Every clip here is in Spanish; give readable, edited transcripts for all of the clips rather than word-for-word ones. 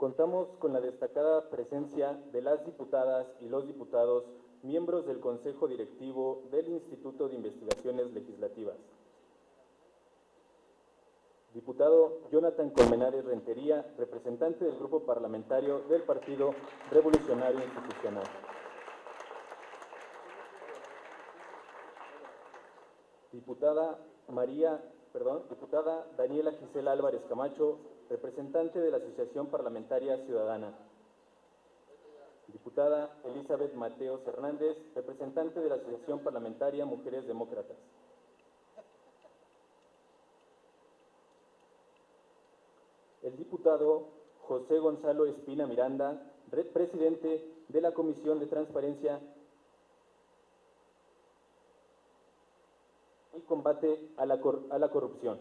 Contamos con la destacada presencia de las diputadas y los diputados, miembros del Consejo Directivo del Instituto de Investigaciones Legislativas. Diputado Jonathan Colmenares Rentería, representante del Grupo Parlamentario del Partido Revolucionario Institucional. Diputada Daniela Gisela Álvarez Camacho, representante de la Asociación Parlamentaria Ciudadana. Diputada Elizabeth Mateos Hernández, representante de la Asociación Parlamentaria Mujeres Demócratas. El diputado José Gonzalo Espina Miranda, presidente de la Comisión de Transparencia y Combate a la Corrupción.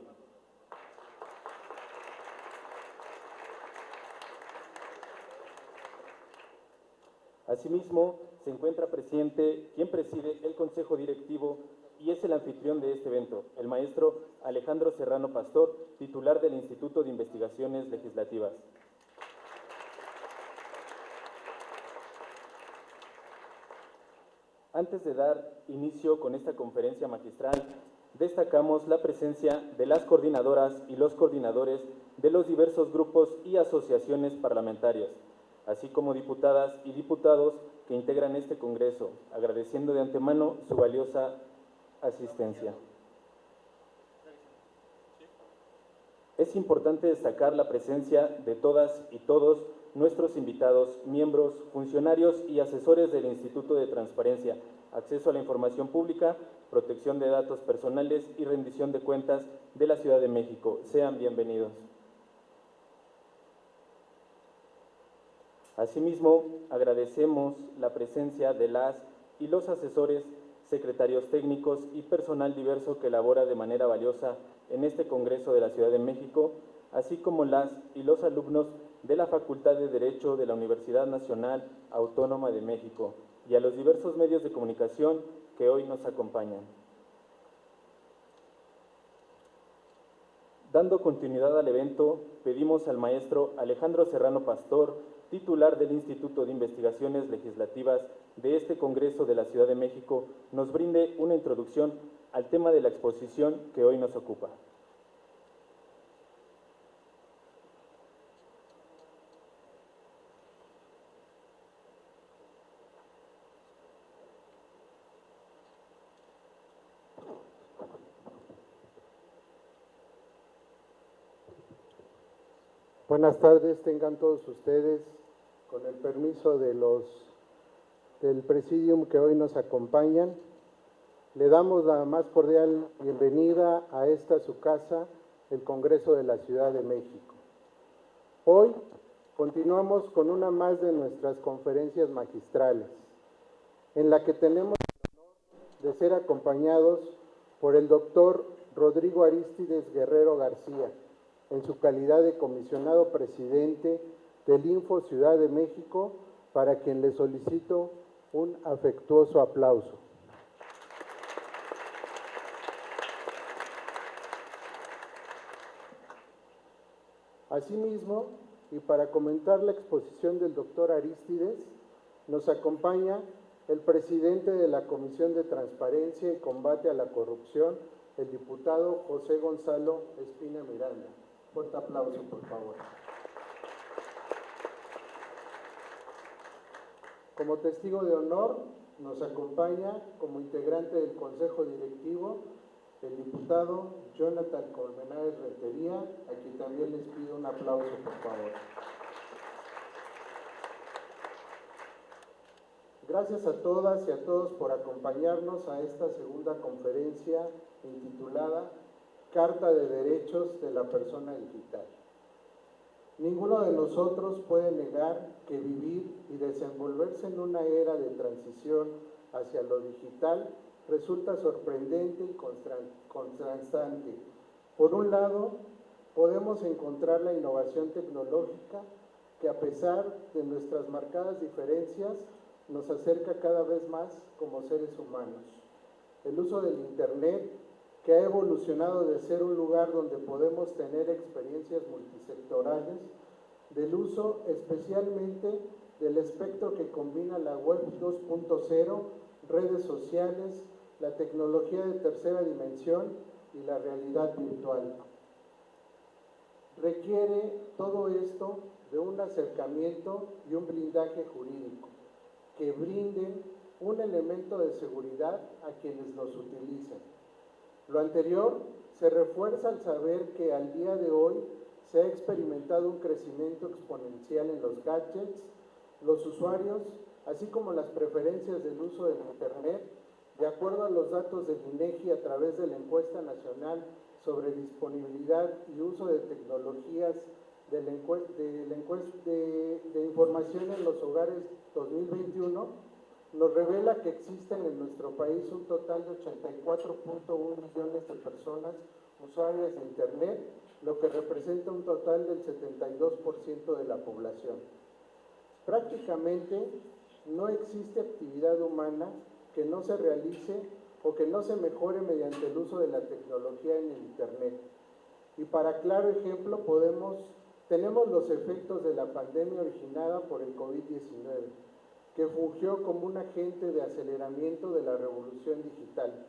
Asimismo, se encuentra presente quien preside el Consejo Directivo y es el anfitrión de este evento, el maestro Alejandro Serrano Pastor, titular del Instituto de Investigaciones Legislativas. Antes de dar inicio con esta conferencia magistral, destacamos la presencia de las coordinadoras y los coordinadores de los diversos grupos y asociaciones parlamentarias, así como diputadas y diputados que integran este Congreso, agradeciendo de antemano su valiosa asistencia. Es importante destacar la presencia de todas y todos nuestros invitados, miembros, funcionarios y asesores del Instituto de Transparencia, Acceso a la Información Pública, Protección de Datos Personales y Rendición de Cuentas de la Ciudad de México. Sean bienvenidos. Asimismo, agradecemos la presencia de las y los asesores, secretarios técnicos y personal diverso que elabora de manera valiosa en este Congreso de la Ciudad de México, así como las y los alumnos de la Facultad de Derecho de la Universidad Nacional Autónoma de México y a los diversos medios de comunicación que hoy nos acompañan. Dando continuidad al evento, pedimos al maestro Alejandro Serrano Pastor, titular del Instituto de Investigaciones Legislativas de este Congreso de la Ciudad de México, nos brinde una introducción al tema de la exposición que hoy nos ocupa. Buenas tardes, tengan todos ustedes, con el permiso del Presidium que hoy nos acompañan. Le damos la más cordial bienvenida a esta su casa, el Congreso de la Ciudad de México. Hoy continuamos con una más de nuestras conferencias magistrales, en la que tenemos el honor de ser acompañados por el doctor Rodrigo Arístides Guerrero García, en su calidad de comisionado presidente del Info Ciudad de México, para quien le solicito un afectuoso aplauso. Asimismo, y para comentar la exposición del doctor Arístides, nos acompaña el presidente de la Comisión de Transparencia y Combate a la Corrupción, el diputado José Gonzalo Espina Miranda. Fuerte aplauso, por favor. Como testigo de honor, nos acompaña como integrante del Consejo Directivo el diputado Jonathan Colmenares Rentería, a quien también les pido un aplauso, por favor. Gracias a todas y a todos por acompañarnos a esta segunda conferencia intitulada Carta de Derechos de la Persona Digital. Ninguno de nosotros puede negar que vivir y desenvolverse en una era de transición hacia lo digital resulta sorprendente y contrastante. Por un lado, podemos encontrar la innovación tecnológica que, a pesar de nuestras marcadas diferencias, nos acerca cada vez más como seres humanos. El uso del Internet, que ha evolucionado de ser un lugar donde podemos tener experiencias multisectorales, del uso especialmente del espectro que combina la web 2.0, redes sociales, la tecnología de tercera dimensión y la realidad virtual. Requiere todo esto de un acercamiento y un blindaje jurídico que brinden un elemento de seguridad a quienes los utilicen. Lo anterior se refuerza al saber que al día de hoy se ha experimentado un crecimiento exponencial en los gadgets, los usuarios, así como las preferencias del uso del Internet, de acuerdo a los datos del INEGI a través de la encuesta nacional sobre disponibilidad y uso de tecnologías de información en los hogares 2021, nos revela que existen en nuestro país un total de 84.1 millones de personas usuarias de Internet, lo que representa un total del 72% de la población. Prácticamente no existe actividad humana que no se realice o que no se mejore mediante el uso de la tecnología en el Internet. Y para claro ejemplo tenemos los efectos de la pandemia originada por el COVID-19, que fungió como un agente de aceleramiento de la revolución digital,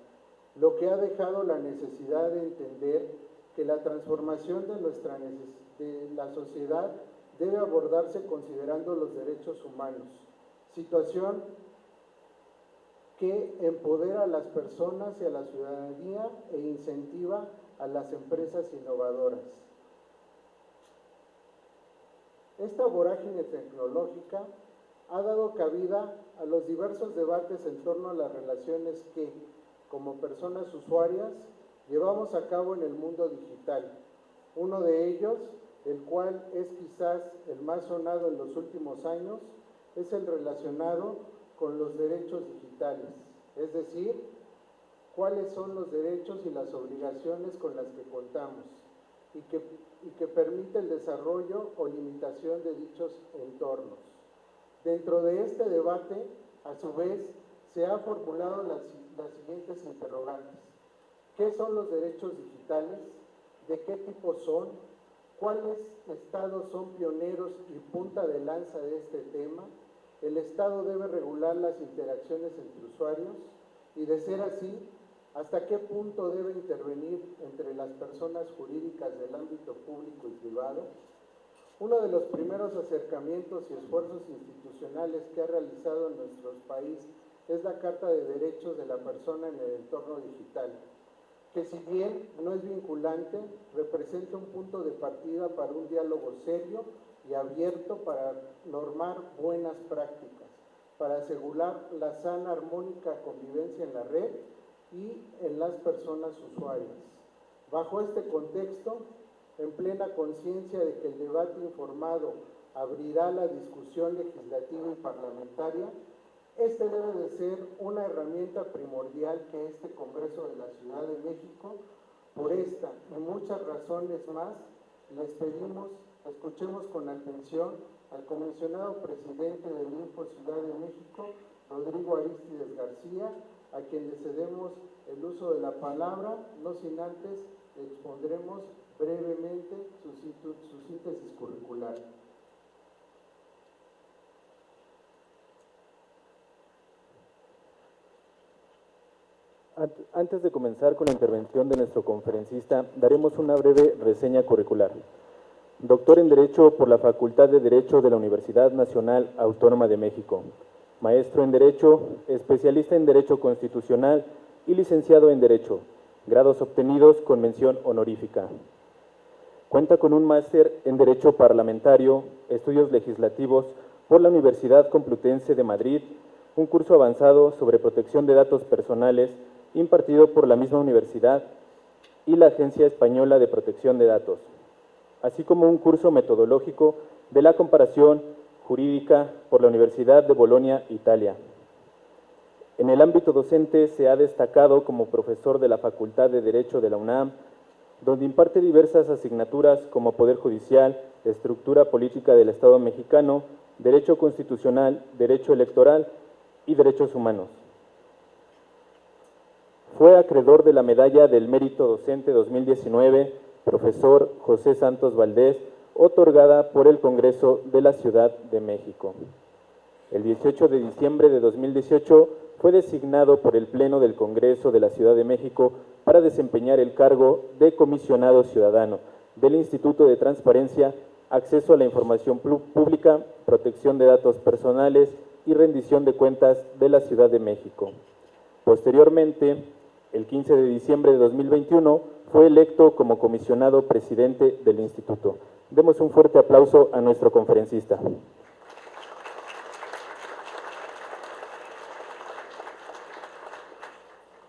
lo que ha dejado la necesidad de entender que la transformación de la sociedad debe abordarse considerando los derechos humanos, situación que empodera a las personas y a la ciudadanía e incentiva a las empresas innovadoras. Esta vorágine tecnológica ha dado cabida a los diversos debates en torno a las relaciones que, como personas usuarias, llevamos a cabo en el mundo digital. Uno de ellos, el cual es quizás el más sonado en los últimos años, es el relacionado con los derechos digitales, es decir, cuáles son los derechos y las obligaciones con las que contamos y que permite el desarrollo o limitación de dichos entornos. Dentro de este debate, a su vez, se han formulado las siguientes interrogantes. ¿Qué son los derechos digitales? ¿De qué tipo son? ¿Cuáles estados son pioneros y punta de lanza de este tema? ¿El Estado debe regular las interacciones entre usuarios? Y de ser así, ¿hasta qué punto debe intervenir entre las personas jurídicas del ámbito público y privado? Uno de los primeros acercamientos y esfuerzos institucionales que ha realizado en nuestro país es la Carta de Derechos de la Persona en el Entorno Digital, que si bien no es vinculante, representa un punto de partida para un diálogo serio y abierto para normar buenas prácticas, para asegurar la sana, armónica convivencia en la red y en las personas usuarias. Bajo este contexto, en plena conciencia de que el debate informado abrirá la discusión legislativa y parlamentaria, este debe de ser una herramienta primordial que este Congreso de la Ciudad de México, por esta y muchas razones más, les pedimos escuchemos con atención al comisionado presidente del Info Ciudad de México, Rodrigo Aristides García, a quien le cedemos el uso de la palabra, no sin antes expondremos brevemente su síntesis curricular. Antes de comenzar con la intervención de nuestro conferencista, daremos una breve reseña curricular. Doctor en Derecho por la Facultad de Derecho de la Universidad Nacional Autónoma de México. Maestro en Derecho, especialista en Derecho Constitucional y licenciado en Derecho. Grados obtenidos con mención honorífica. Cuenta con un máster en Derecho Parlamentario, Estudios Legislativos por la Universidad Complutense de Madrid, un curso avanzado sobre protección de datos personales impartido por la misma universidad y la Agencia Española de Protección de Datos, así como un curso metodológico de la comparación jurídica por la Universidad de Bolonia, Italia. En el ámbito docente se ha destacado como profesor de la Facultad de Derecho de la UNAM, donde imparte diversas asignaturas como Poder Judicial, Estructura Política del Estado Mexicano, Derecho Constitucional, Derecho Electoral y Derechos Humanos. Fue acreedor de la Medalla del Mérito Docente 2019, profesor José Santos Valdés, otorgada por el Congreso de la Ciudad de México. El 18 de diciembre de 2018 fue designado por el Pleno del Congreso de la Ciudad de México para desempeñar el cargo de comisionado ciudadano del Instituto de Transparencia, Acceso a la Información Pública, Protección de Datos Personales y Rendición de Cuentas de la Ciudad de México. Posteriormente, el 15 de diciembre de 2021, fue electo como comisionado presidente del Instituto. Demos un fuerte aplauso a nuestro conferencista.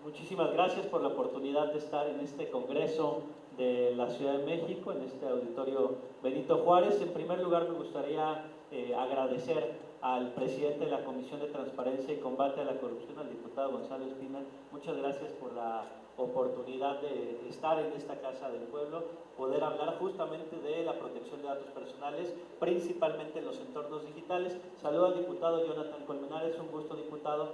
Muchísimas gracias por la oportunidad de estar en este congreso de la Ciudad de México, en este auditorio Benito Juárez. En primer lugar, me gustaría agradecer al presidente de la Comisión de Transparencia y Combate a la Corrupción, al diputado Gonzalo Espina. Muchas gracias por la oportunidad de estar en esta Casa del Pueblo, poder hablar justamente de la protección de datos personales, principalmente en los entornos digitales. Saludo al diputado Jonathan Colmenares, un gusto, diputado.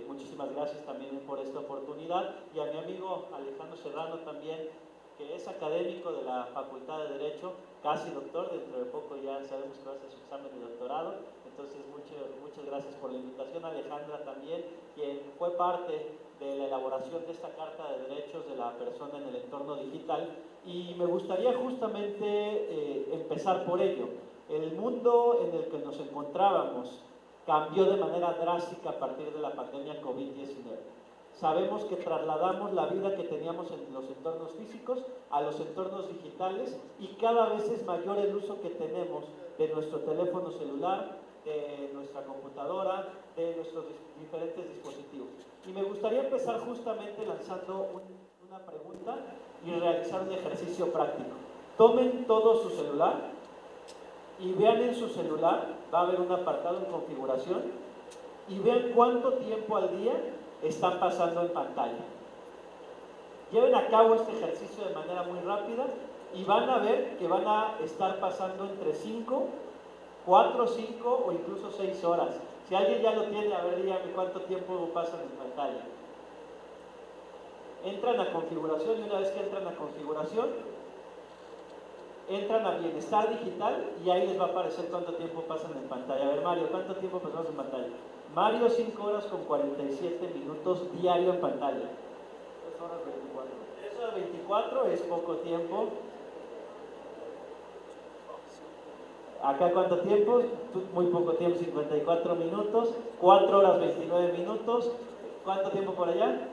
Muchísimas gracias también por esta oportunidad. Y a mi amigo Alejandro Serrano también, que es académico de la Facultad de Derecho, casi doctor, dentro de poco ya sabemos que va a hacer su examen de doctorado. Entonces, muchas gracias por la invitación. Alejandra también, quien fue parte de la elaboración de esta Carta de Derechos de la Persona en el entorno digital, y me gustaría justamente empezar por ello. El mundo en el que nos encontrábamos cambió de manera drástica a partir de la pandemia COVID-19. Sabemos que trasladamos la vida que teníamos en los entornos físicos a los entornos digitales, y cada vez es mayor el uso que tenemos de nuestro teléfono celular, de nuestra computadora, de nuestros diferentes dispositivos. Y me gustaría empezar justamente lanzando una pregunta y realizar un ejercicio práctico. Tomen todo su celular y vean en su celular, va a haber un apartado en configuración, y vean cuánto tiempo al día están pasando en pantalla. Lleven a cabo este ejercicio de manera muy rápida y van a ver que van a estar pasando entre 4, 5 o incluso 6 horas. Si alguien ya lo tiene, a ver, dígame cuánto tiempo pasan en pantalla. Entran a configuración, y una vez que entran a configuración, entran a bienestar digital y ahí les va a aparecer cuánto tiempo pasan en pantalla. A ver, Mario, ¿cuánto tiempo pasamos en pantalla? Mario, 5 horas con 47 minutos diario en pantalla. 3 horas 24. 3 horas 24 es poco tiempo. Acá, ¿cuánto tiempo? Muy poco tiempo, 54 minutos. 4 horas 29 minutos. ¿Cuánto tiempo por allá?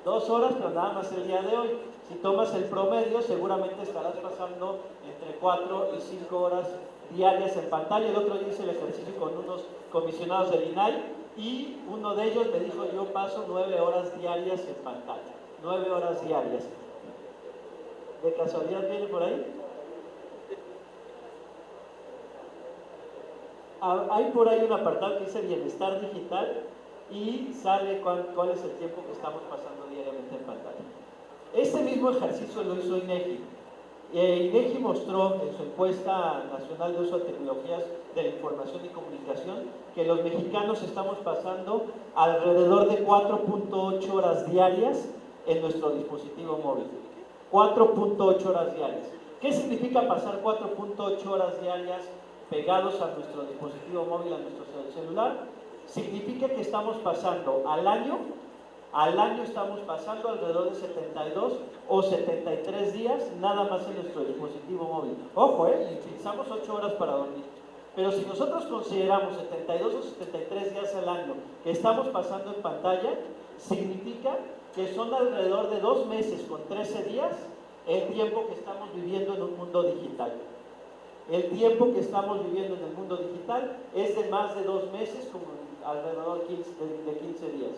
2 horas, pero nada más el día de hoy. Si tomas el promedio, seguramente estarás pasando entre 4 y 5 horas diarias en pantalla. El otro día hice el ejercicio con unos comisionados del INAI y uno de ellos me dijo: yo paso 9 horas diarias en pantalla. 9 horas diarias. ¿De casualidad viene por ahí? Hay por ahí un apartado que dice bienestar digital y sale cuál es el tiempo que estamos pasando diariamente en pantalla. Este mismo ejercicio lo hizo INEGI. INEGI mostró en su encuesta nacional de uso de tecnologías de la información y comunicación que los mexicanos estamos pasando alrededor de 4.8 horas diarias en nuestro dispositivo móvil. 4.8 horas diarias. ¿Qué significa pasar 4.8 horas diarias pegados a nuestro dispositivo móvil, a nuestro celular? Significa que estamos pasando al año estamos pasando alrededor de 72 o 73 días nada más en nuestro dispositivo móvil. Ojo, y utilizamos 8 horas para dormir. Pero si nosotros consideramos 72 o 73 días al año que estamos pasando en pantalla, significa que son alrededor de 2 meses con 13 días el tiempo que estamos viviendo en un mundo digital. El tiempo que estamos viviendo en el mundo digital es de más de 2 meses, como alrededor de 15 días.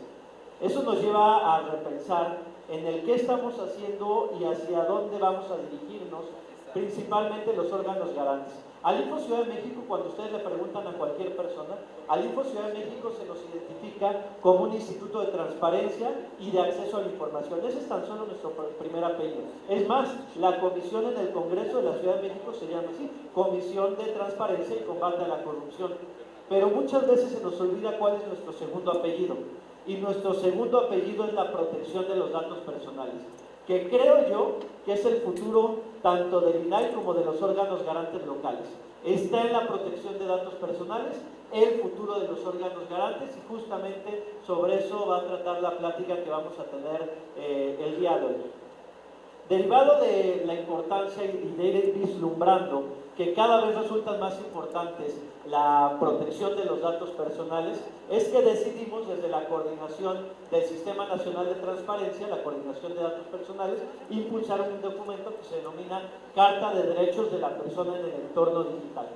Eso nos lleva a repensar en el qué estamos haciendo y hacia dónde vamos a dirigirnos, principalmente los órganos garantes. Al Info Ciudad de México, cuando ustedes le preguntan a cualquier persona, al Info Ciudad de México se nos identifica como un instituto de transparencia y de acceso a la información. Ese es tan solo nuestro primer apellido. Es más, la comisión en el Congreso de la Ciudad de México se llama así: Comisión de Transparencia y Combate a la Corrupción. Pero muchas veces se nos olvida cuál es nuestro segundo apellido. Y nuestro segundo apellido es la protección de los datos personales. que creo yo que es el futuro tanto del INAI como de los órganos garantes locales. Está en la protección de datos personales, el futuro de los órganos garantes, y justamente sobre eso va a tratar la plática que vamos a tener el día de hoy. Derivado de la importancia y de ir vislumbrando que cada vez resultan más importantes la protección de los datos personales, es que decidimos desde la coordinación del Sistema Nacional de Transparencia, la coordinación de datos personales, impulsar un documento que se denomina Carta de Derechos de la Persona en el Entorno Digital.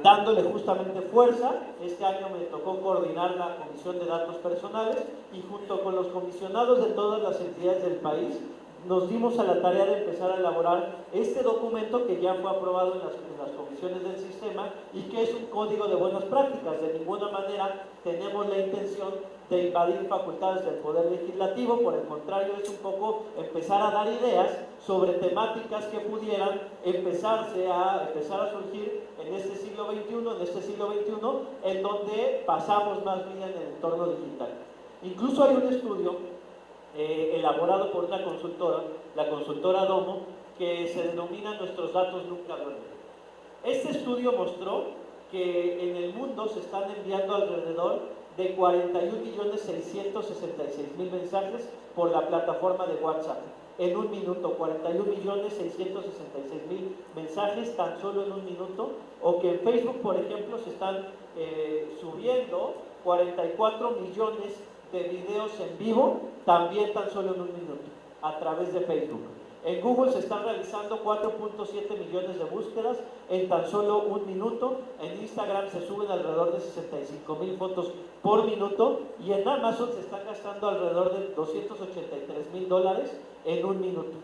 Dándole justamente fuerza, este año me tocó coordinar la Comisión de Datos Personales y junto con los comisionados de todas las entidades del país, nos dimos a la tarea de empezar a elaborar este documento que ya fue aprobado en las comisiones del sistema y que es un código de buenas prácticas. De ninguna manera tenemos la intención de invadir facultades del Poder Legislativo, por el contrario, es un poco empezar a dar ideas sobre temáticas que pudieran empezar a surgir en este siglo XXI, en donde pasamos más vida en el entorno digital. Incluso hay un estudio elaborado por una consultora, la consultora Domo, que se denomina Nuestros datos nunca duermen. Este estudio mostró que en el mundo se están enviando alrededor de 41.666.000 mensajes por la plataforma de WhatsApp. En un minuto, 41.666.000 mensajes tan solo en un minuto, o que en Facebook, por ejemplo, se están subiendo 44 millones de videos en vivo, también tan solo en un minuto, a través de Facebook. En Google se están realizando 4.7 millones de búsquedas en tan solo un minuto. En Instagram se suben alrededor de 65.000 fotos por minuto. Y en Amazon se están gastando alrededor de $283.000 en un minuto.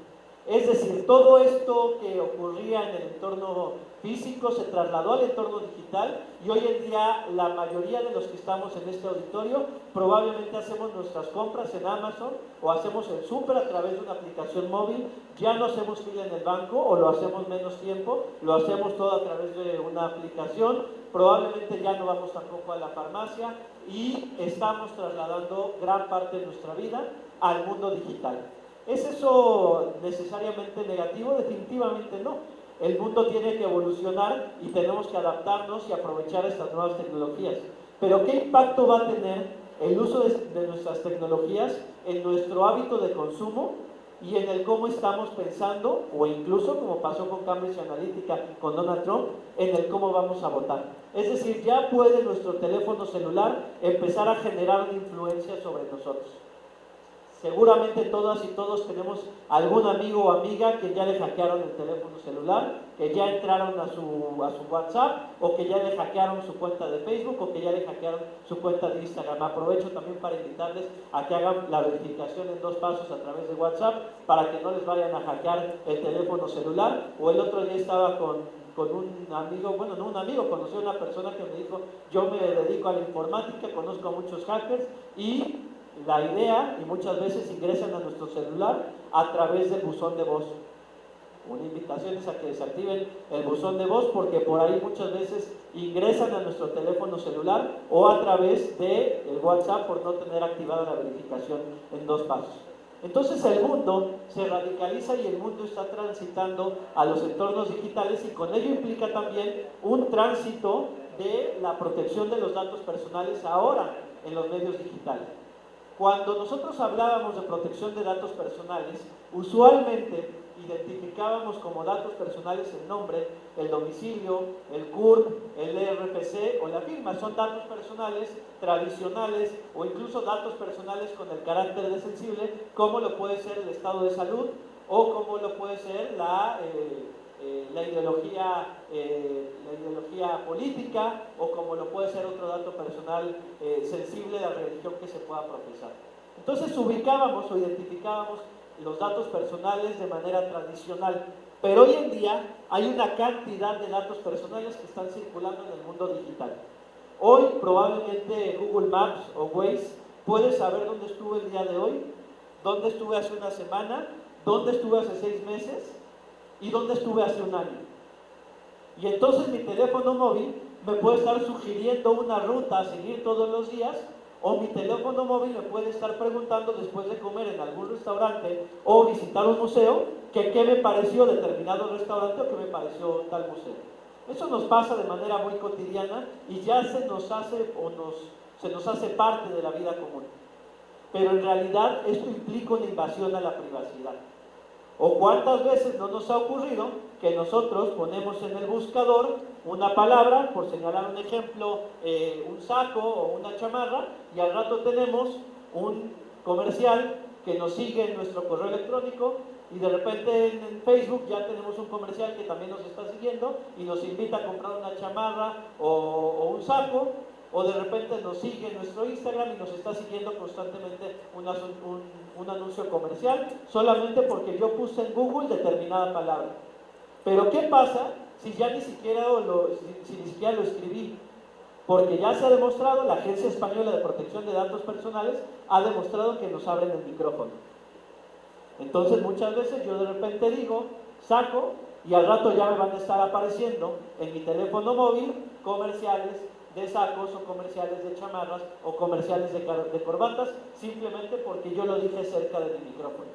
Es decir, todo esto que ocurría en el entorno físico se trasladó al entorno digital y hoy en día la mayoría de los que estamos en este auditorio probablemente hacemos nuestras compras en Amazon o hacemos el súper a través de una aplicación móvil, ya no hacemos fila en el banco o lo hacemos menos tiempo, lo hacemos todo a través de una aplicación, probablemente ya no vamos tampoco a la farmacia y estamos trasladando gran parte de nuestra vida al mundo digital. ¿Es eso necesariamente negativo? Definitivamente no. El mundo tiene que evolucionar y tenemos que adaptarnos y aprovechar estas nuevas tecnologías. Pero ¿qué impacto va a tener el uso de nuestras tecnologías en nuestro hábito de consumo y en el cómo estamos pensando, o incluso, como pasó con Cambridge Analytica, con Donald Trump, en el cómo vamos a votar? Es decir, ya puede nuestro teléfono celular empezar a generar una influencia sobre nosotros. Seguramente todas y todos tenemos algún amigo o amiga que ya le hackearon el teléfono celular, que ya entraron a su WhatsApp, o que ya le hackearon su cuenta de Facebook, o que ya le hackearon su cuenta de Instagram. Aprovecho también para invitarles a que hagan la verificación en 2 pasos a través de WhatsApp para que no les vayan a hackear el teléfono celular. O el otro día estaba con un amigo, bueno, no un amigo, conocí a una persona que me dijo: yo me dedico a la informática, conozco a muchos hackers y la idea, y muchas veces ingresan a nuestro celular a través del buzón de voz. Una invitación es a que desactiven el buzón de voz, porque por ahí muchas veces ingresan a nuestro teléfono celular o a través del WhatsApp por no tener activada la verificación en 2 pasos. Entonces el mundo se radicaliza y el mundo está transitando a los entornos digitales, y con ello implica también un tránsito de la protección de los datos personales ahora en los medios digitales. Cuando nosotros hablábamos de protección de datos personales, usualmente identificábamos como datos personales el nombre, el domicilio, el CURP, el RFC o la firma. Son datos personales tradicionales o incluso datos personales con el carácter de sensible, como lo puede ser el estado de salud o como lo puede ser la ideología política, o como lo puede ser otro dato personal sensible de la religión que se pueda profesar. Entonces ubicábamos o identificábamos los datos personales de manera tradicional, pero hoy en día hay una cantidad de datos personales que están circulando en el mundo digital. Hoy probablemente Google Maps o Waze puede saber dónde estuve el día de hoy, dónde estuve hace una semana, dónde estuve hace 6 meses y dónde estuve hace un año. Y entonces mi teléfono móvil me puede estar sugiriendo una ruta a seguir todos los días, o mi teléfono móvil me puede estar preguntando después de comer en algún restaurante o visitar un museo que qué me pareció determinado restaurante o qué me pareció tal museo. Eso nos pasa de manera muy cotidiana y ya se nos hace parte de la vida común. Pero en realidad esto implica una invasión a la privacidad. ¿O cuántas veces no nos ha ocurrido que nosotros ponemos en el buscador una palabra, por señalar un ejemplo, un saco o una chamarra, y al rato tenemos un comercial que nos sigue en nuestro correo electrónico, y de repente en Facebook ya tenemos un comercial que también nos está siguiendo y nos invita a comprar una chamarra o un saco, o de repente nos sigue en nuestro Instagram y nos está siguiendo constantemente un anuncio comercial solamente porque yo puse en Google determinada palabra. Pero ¿qué pasa si ya ni siquiera lo escribí? Porque ya se ha demostrado, la Agencia Española de Protección de Datos Personales ha demostrado que nos abren el micrófono. Entonces muchas veces yo de repente digo, saco, y al rato ya me van a estar apareciendo en mi teléfono móvil comerciales de sacos o comerciales de chamarras o comerciales de corbatas, simplemente porque yo lo dije cerca de mi micrófono.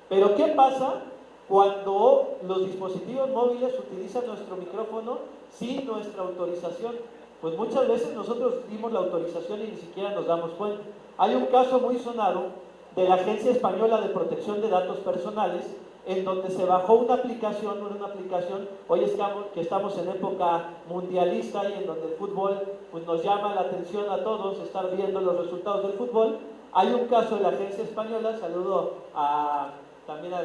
Pero ¿qué pasa cuando los dispositivos móviles utilizan nuestro micrófono sin nuestra autorización? Pues muchas veces nosotros dimos la autorización y ni siquiera nos damos cuenta. Hay un caso muy sonado de la Agencia Española de Protección de Datos Personales, en donde se bajó una aplicación, hoy que estamos en época mundialista y en donde el fútbol pues nos llama la atención a todos, estar viendo los resultados del fútbol. Hay un caso de la Agencia Española, saludo también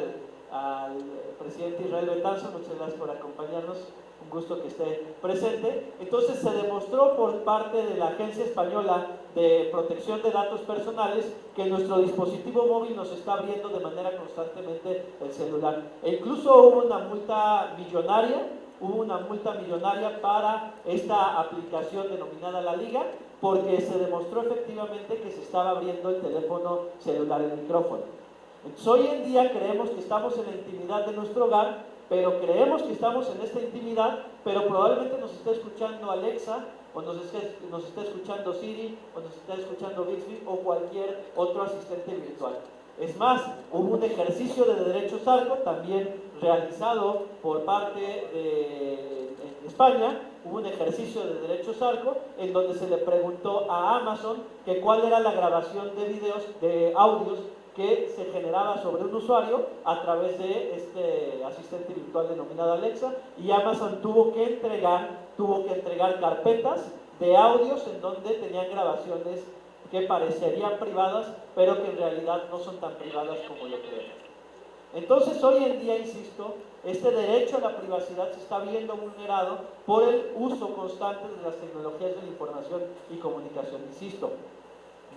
al presidente Israel Betanzo, muchas gracias por acompañarnos, un gusto que esté presente. Entonces se demostró por parte de la Agencia Española de Protección de Datos Personales que nuestro dispositivo móvil nos está abriendo de manera constantemente el celular. E incluso hubo una multa millonaria para esta aplicación denominada La Liga, porque se demostró efectivamente que se estaba abriendo el teléfono celular, el micrófono. Entonces, hoy en día creemos que estamos en la intimidad de nuestro hogar, pero creemos que estamos en esta intimidad, pero probablemente nos esté escuchando Alexa, o nos está escuchando Siri, o nos está escuchando Bixby, o cualquier otro asistente virtual. Es más, hubo un ejercicio de derechos ARCO también realizado por parte de España, hubo un ejercicio de derechos ARCO en donde se le preguntó a Amazon que cuál era la grabación de audios que se generaba sobre un usuario a través de este asistente virtual denominado Alexa, y Amazon tuvo que entregar carpetas de audios en donde tenían grabaciones que parecerían privadas, pero que en realidad no son tan privadas como lo creen. Entonces, hoy en día, insisto, este derecho a la privacidad se está viendo vulnerado por el uso constante de las tecnologías de la información y comunicación. Insisto,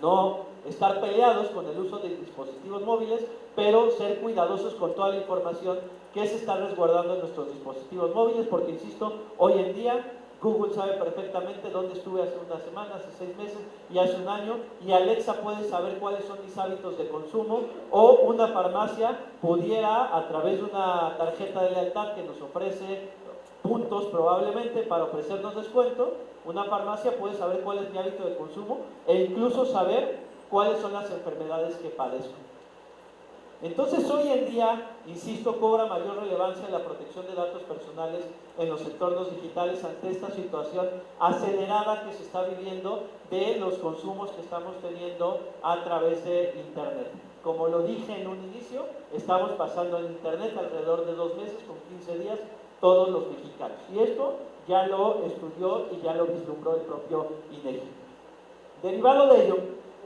no estar peleados con el uso de dispositivos móviles, pero ser cuidadosos con toda la información que se está resguardando en nuestros dispositivos móviles, porque, insisto, hoy en día Google sabe perfectamente dónde estuve hace una semana, hace 6 meses y hace un año, y Alexa puede saber cuáles son mis hábitos de consumo, o una farmacia pudiera, a través de una tarjeta de lealtad que nos ofrece puntos probablemente para ofrecernos descuento, una farmacia puede saber cuál es mi hábito de consumo e incluso saber cuáles son las enfermedades que padezco. Entonces, hoy en día, insisto, cobra mayor relevancia la protección de datos personales en los entornos digitales ante esta situación acelerada que se está viviendo de los consumos que estamos teniendo a través de Internet. Como lo dije en un inicio, estamos pasando en Internet alrededor de 2 meses, con 15 días, todos los mexicanos. Y esto ya lo estudió y ya lo vislumbró el propio INEGI. Derivado de ello,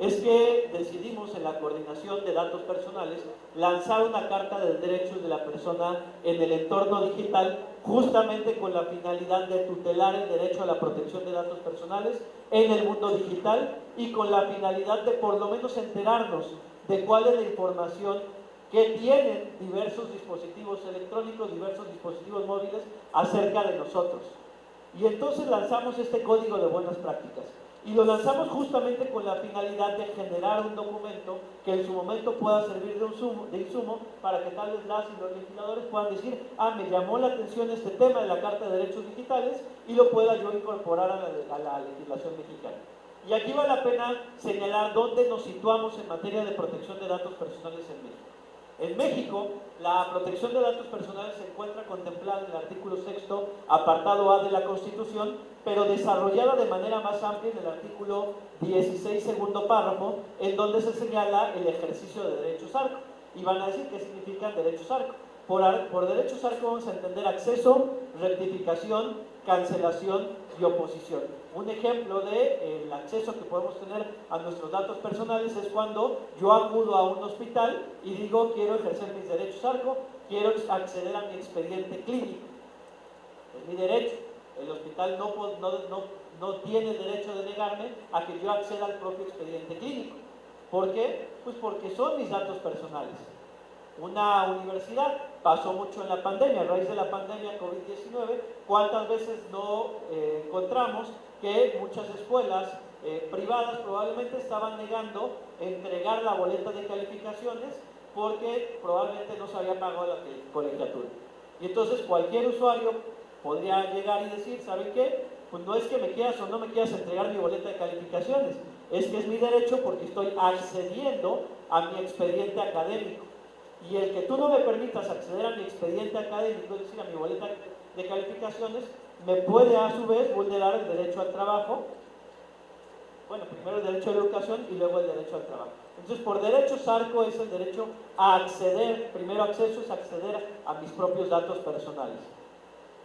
es que decidimos en la Coordinación de Datos Personales lanzar una Carta de Derechos de la Persona en el entorno digital, justamente con la finalidad de tutelar el derecho a la protección de datos personales en el mundo digital, y con la finalidad de por lo menos enterarnos de cuál es la información que tienen diversos dispositivos electrónicos, diversos dispositivos móviles acerca de nosotros. Y entonces lanzamos este código de buenas prácticas. Y lo lanzamos justamente con la finalidad de generar un documento que en su momento pueda servir de insumo para que tal vez las y los legisladores puedan decir: me llamó la atención este tema de la Carta de Derechos Digitales, y lo pueda yo incorporar a la legislación mexicana. Y aquí vale la pena señalar dónde nos situamos en materia de protección de datos personales en México. En México, la protección de datos personales se encuentra contemplada en el artículo 6º, apartado A de la Constitución, pero desarrollada de manera más amplia en el artículo 16, segundo párrafo, en donde se señala el ejercicio de derechos ARCO. Y van a decir qué significan derechos ARCO. Por derechos ARCO vamos a entender acceso, rectificación, cancelación y oposición. Un ejemplo del acceso que podemos tener a nuestros datos personales es cuando yo acudo a un hospital y digo quiero ejercer mis derechos ARCO, quiero acceder a mi expediente clínico. Es mi derecho. El hospital no tiene el derecho de negarme a que yo acceda al propio expediente clínico. ¿Por qué? Pues porque son mis datos personales. Una universidad, pasó mucho en la pandemia, a raíz de la pandemia COVID-19, ¿cuántas veces no encontramos que muchas escuelas privadas probablemente estaban negando entregar la boleta de calificaciones porque probablemente no se había pagado la colegiatura? Y entonces cualquier usuario podría llegar y decir, ¿sabe qué? Pues no es que me quieras o no me quieras entregar mi boleta de calificaciones, es que es mi derecho porque estoy accediendo a mi expediente académico. Y el que tú no me permitas acceder a mi expediente académico, es decir, a mi boleta de calificaciones, me puede a su vez vulnerar el derecho al trabajo. Bueno, primero el derecho a la educación y luego el derecho al trabajo. Entonces, por derechos ARCO es el derecho a acceder, primero acceso es acceder a mis propios datos personales.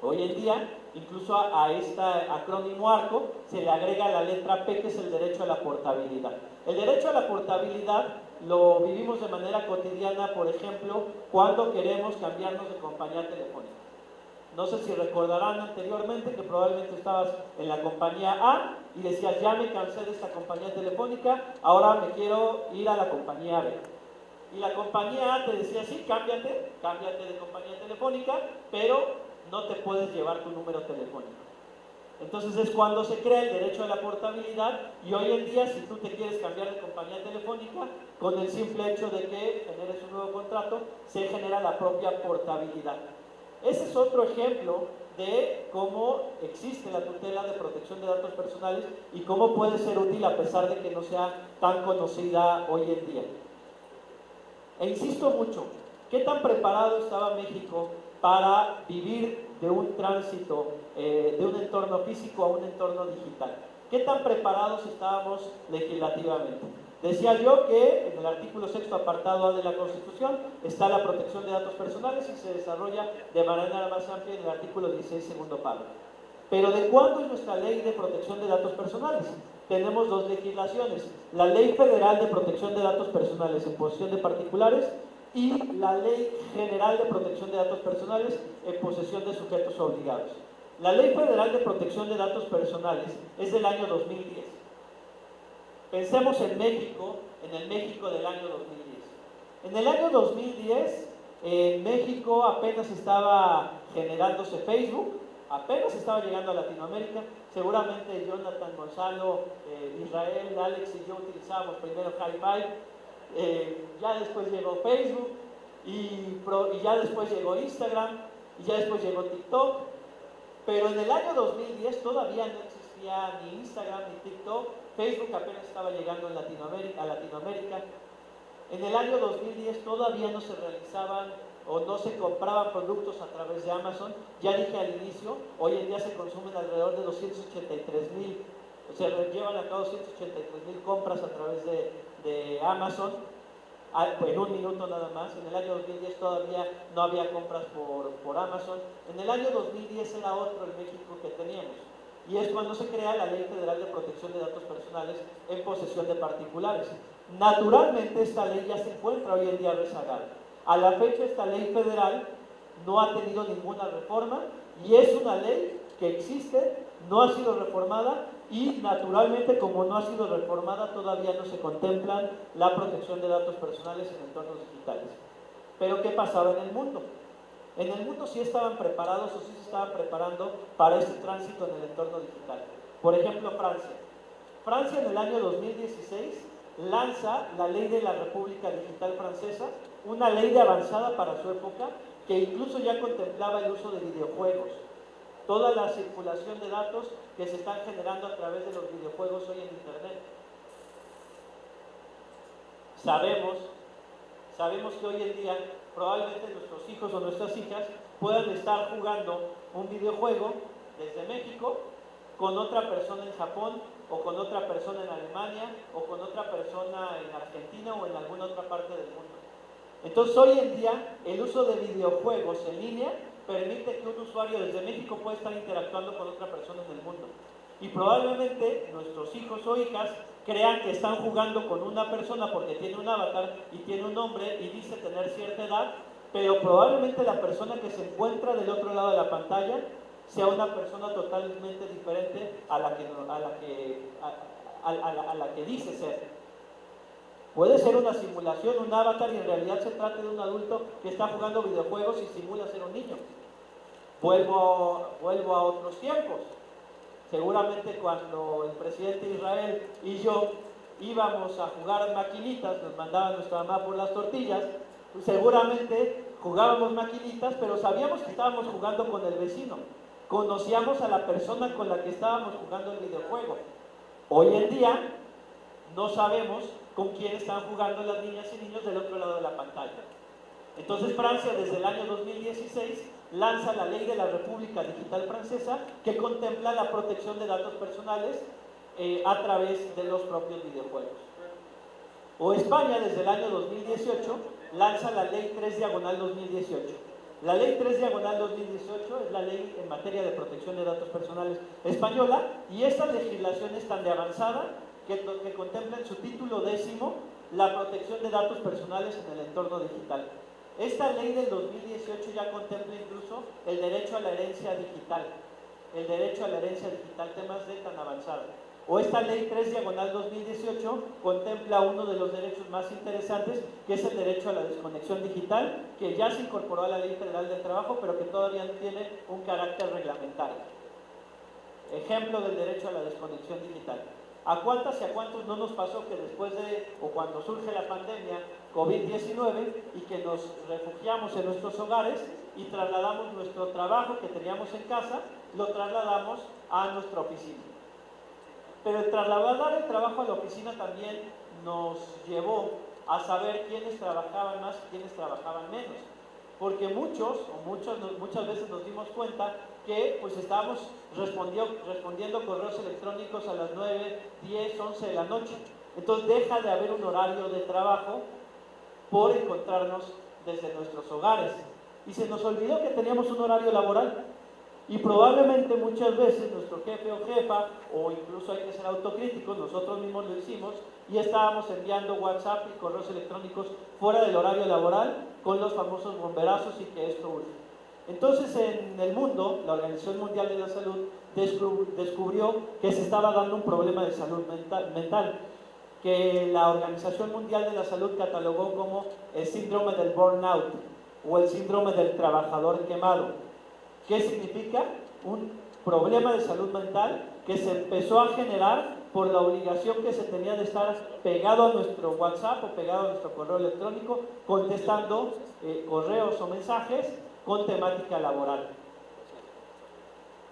Hoy en día, incluso a este acrónimo ARCO se le agrega la letra P, que es el derecho a la portabilidad. El derecho a la portabilidad lo vivimos de manera cotidiana, por ejemplo, cuando queremos cambiarnos de compañía telefónica. No sé si recordarán anteriormente que probablemente estabas en la compañía A y decías, ya me cansé de esta compañía telefónica, ahora me quiero ir a la compañía B. Y la compañía A te decía, sí, cámbiate de compañía telefónica, pero no te puedes llevar tu número telefónico. Entonces es cuando se crea el derecho a la portabilidad, y hoy en día si tú te quieres cambiar de compañía telefónica, con el simple hecho de que generes un nuevo contrato, se genera la propia portabilidad. Ese es otro ejemplo de cómo existe la tutela de protección de datos personales y cómo puede ser útil a pesar de que no sea tan conocida hoy en día. E insisto mucho, ¿qué tan preparado estaba México para vivir de un tránsito, de un entorno físico a un entorno digital? ¿Qué tan preparados estábamos legislativamente? Decía yo que en el artículo 6º, apartado A de la Constitución, está la protección de datos personales y se desarrolla de manera más amplia en el artículo 16, segundo párrafo. Pero ¿de cuándo es nuestra ley de protección de datos personales? Tenemos dos legislaciones: la Ley Federal de Protección de Datos Personales en posesión de particulares y la Ley General de Protección de Datos Personales en posesión de sujetos obligados. La Ley Federal de Protección de Datos Personales es del año 2010. Pensemos en México, en el México del año 2010. En el año 2010, en México apenas estaba generándose Facebook, apenas estaba llegando a Latinoamérica. Seguramente Jonathan, Gonzalo, Israel, Alex y yo utilizábamos primero Hi-Fi, ya después llegó Facebook y ya después llegó Instagram y ya después llegó TikTok. Pero en el año 2010 todavía no existía ni Instagram ni TikTok. Facebook apenas estaba llegando a Latinoamérica. En el año 2010 todavía no se realizaban o no se compraban productos a través de Amazon. Ya dije al inicio, hoy en día se consumen alrededor de 283,000, se llevan a cabo 283,000 compras a través de Amazon en un minuto nada más. En el año 2010 todavía no había compras por Amazon. En el año 2010 era otro el México que teníamos, y es cuando se crea la Ley Federal de Protección de Datos Personales en posesión de particulares. Naturalmente esta ley ya se encuentra hoy en día rezagada. A la fecha esta ley federal no ha tenido ninguna reforma y es una ley que existe, no ha sido reformada, y naturalmente como no ha sido reformada todavía no se contemplan la protección de datos personales en entornos digitales. Pero ¿qué pasaba en el mundo? En el mundo sí estaban preparados o sí se estaban preparando para este tránsito en el entorno digital. Por ejemplo, Francia. Francia en el año 2016 lanza la Ley de la República Digital Francesa, una ley de avanzada para su época que incluso ya contemplaba el uso de videojuegos. toda la circulación de datos que se están generando a través de los videojuegos hoy en Internet. Sabemos que hoy en día probablemente nuestros hijos o nuestras hijas puedan estar jugando un videojuego desde México con otra persona en Japón, o con otra persona en Alemania, o con otra persona en Argentina o en alguna otra parte del mundo. Entonces hoy en día el uso de videojuegos en línea permite que un usuario desde México pueda estar interactuando con otra persona en el mundo. Y probablemente nuestros hijos o hijas crean que están jugando con una persona porque tiene un avatar y tiene un nombre y dice tener cierta edad, pero probablemente la persona que se encuentra del otro lado de la pantalla sea una persona totalmente diferente a la que dice ser. Puede ser una simulación, un avatar, y en realidad se trata de un adulto que está jugando videojuegos y simula ser un niño. Vuelvo a otros tiempos. Seguramente cuando el presidente de Israel y yo íbamos a jugar maquinitas, nos mandaba nuestra mamá por las tortillas, seguramente jugábamos maquinitas, pero sabíamos que estábamos jugando con el vecino. Conocíamos a la persona con la que estábamos jugando el videojuego. Hoy en día no sabemos con quién están jugando las niñas y niños del otro lado de la pantalla. Entonces Francia, desde el año 2016, lanza la Ley de la República Digital Francesa, que contempla la protección de datos personales a través de los propios videojuegos. O España, desde el año 2018, lanza la Ley 3/2018. La Ley 3/2018 es la ley en materia de protección de datos personales española, y esta legislación es tan de avanzada que contempla en su título 10º la protección de datos personales en el entorno digital. Esta ley del 2018 ya contempla incluso el derecho a la herencia digital, temas de tan avanzado. O esta ley 3/2018 contempla uno de los derechos más interesantes, que es el derecho a la desconexión digital, que ya se incorporó a la Ley Federal del Trabajo, pero que todavía no tiene un carácter reglamentario. Ejemplo del derecho a la desconexión digital. ¿A cuántas y a cuántos no nos pasó que después de, o cuando surge la pandemia COVID-19, y que nos refugiamos en nuestros hogares y trasladamos nuestro trabajo que teníamos en casa, lo trasladamos a nuestra oficina? Pero el trasladar el trabajo a la oficina también nos llevó a saber quiénes trabajaban más y quiénes trabajaban menos. Porque muchas veces nos dimos cuenta que pues estábamos respondiendo correos electrónicos a las 9, 10, 11 de la noche. Entonces deja de haber un horario de trabajo por encontrarnos desde nuestros hogares. Y se nos olvidó que teníamos un horario laboral. Y probablemente muchas veces nuestro jefe o jefa, o incluso hay que ser autocríticos, nosotros mismos lo hicimos, y estábamos enviando WhatsApp y correos electrónicos fuera del horario laboral con los famosos bomberazos, y que esto urge. Entonces en el mundo, la Organización Mundial de la Salud descubrió que se estaba dando un problema de salud mental, que la Organización Mundial de la Salud catalogó como el síndrome del burnout o el síndrome del trabajador quemado. ¿Qué significa? Un problema de salud mental que se empezó a generar por la obligación que se tenía de estar pegado a nuestro WhatsApp o pegado a nuestro correo electrónico, contestando correos o mensajes con temática laboral.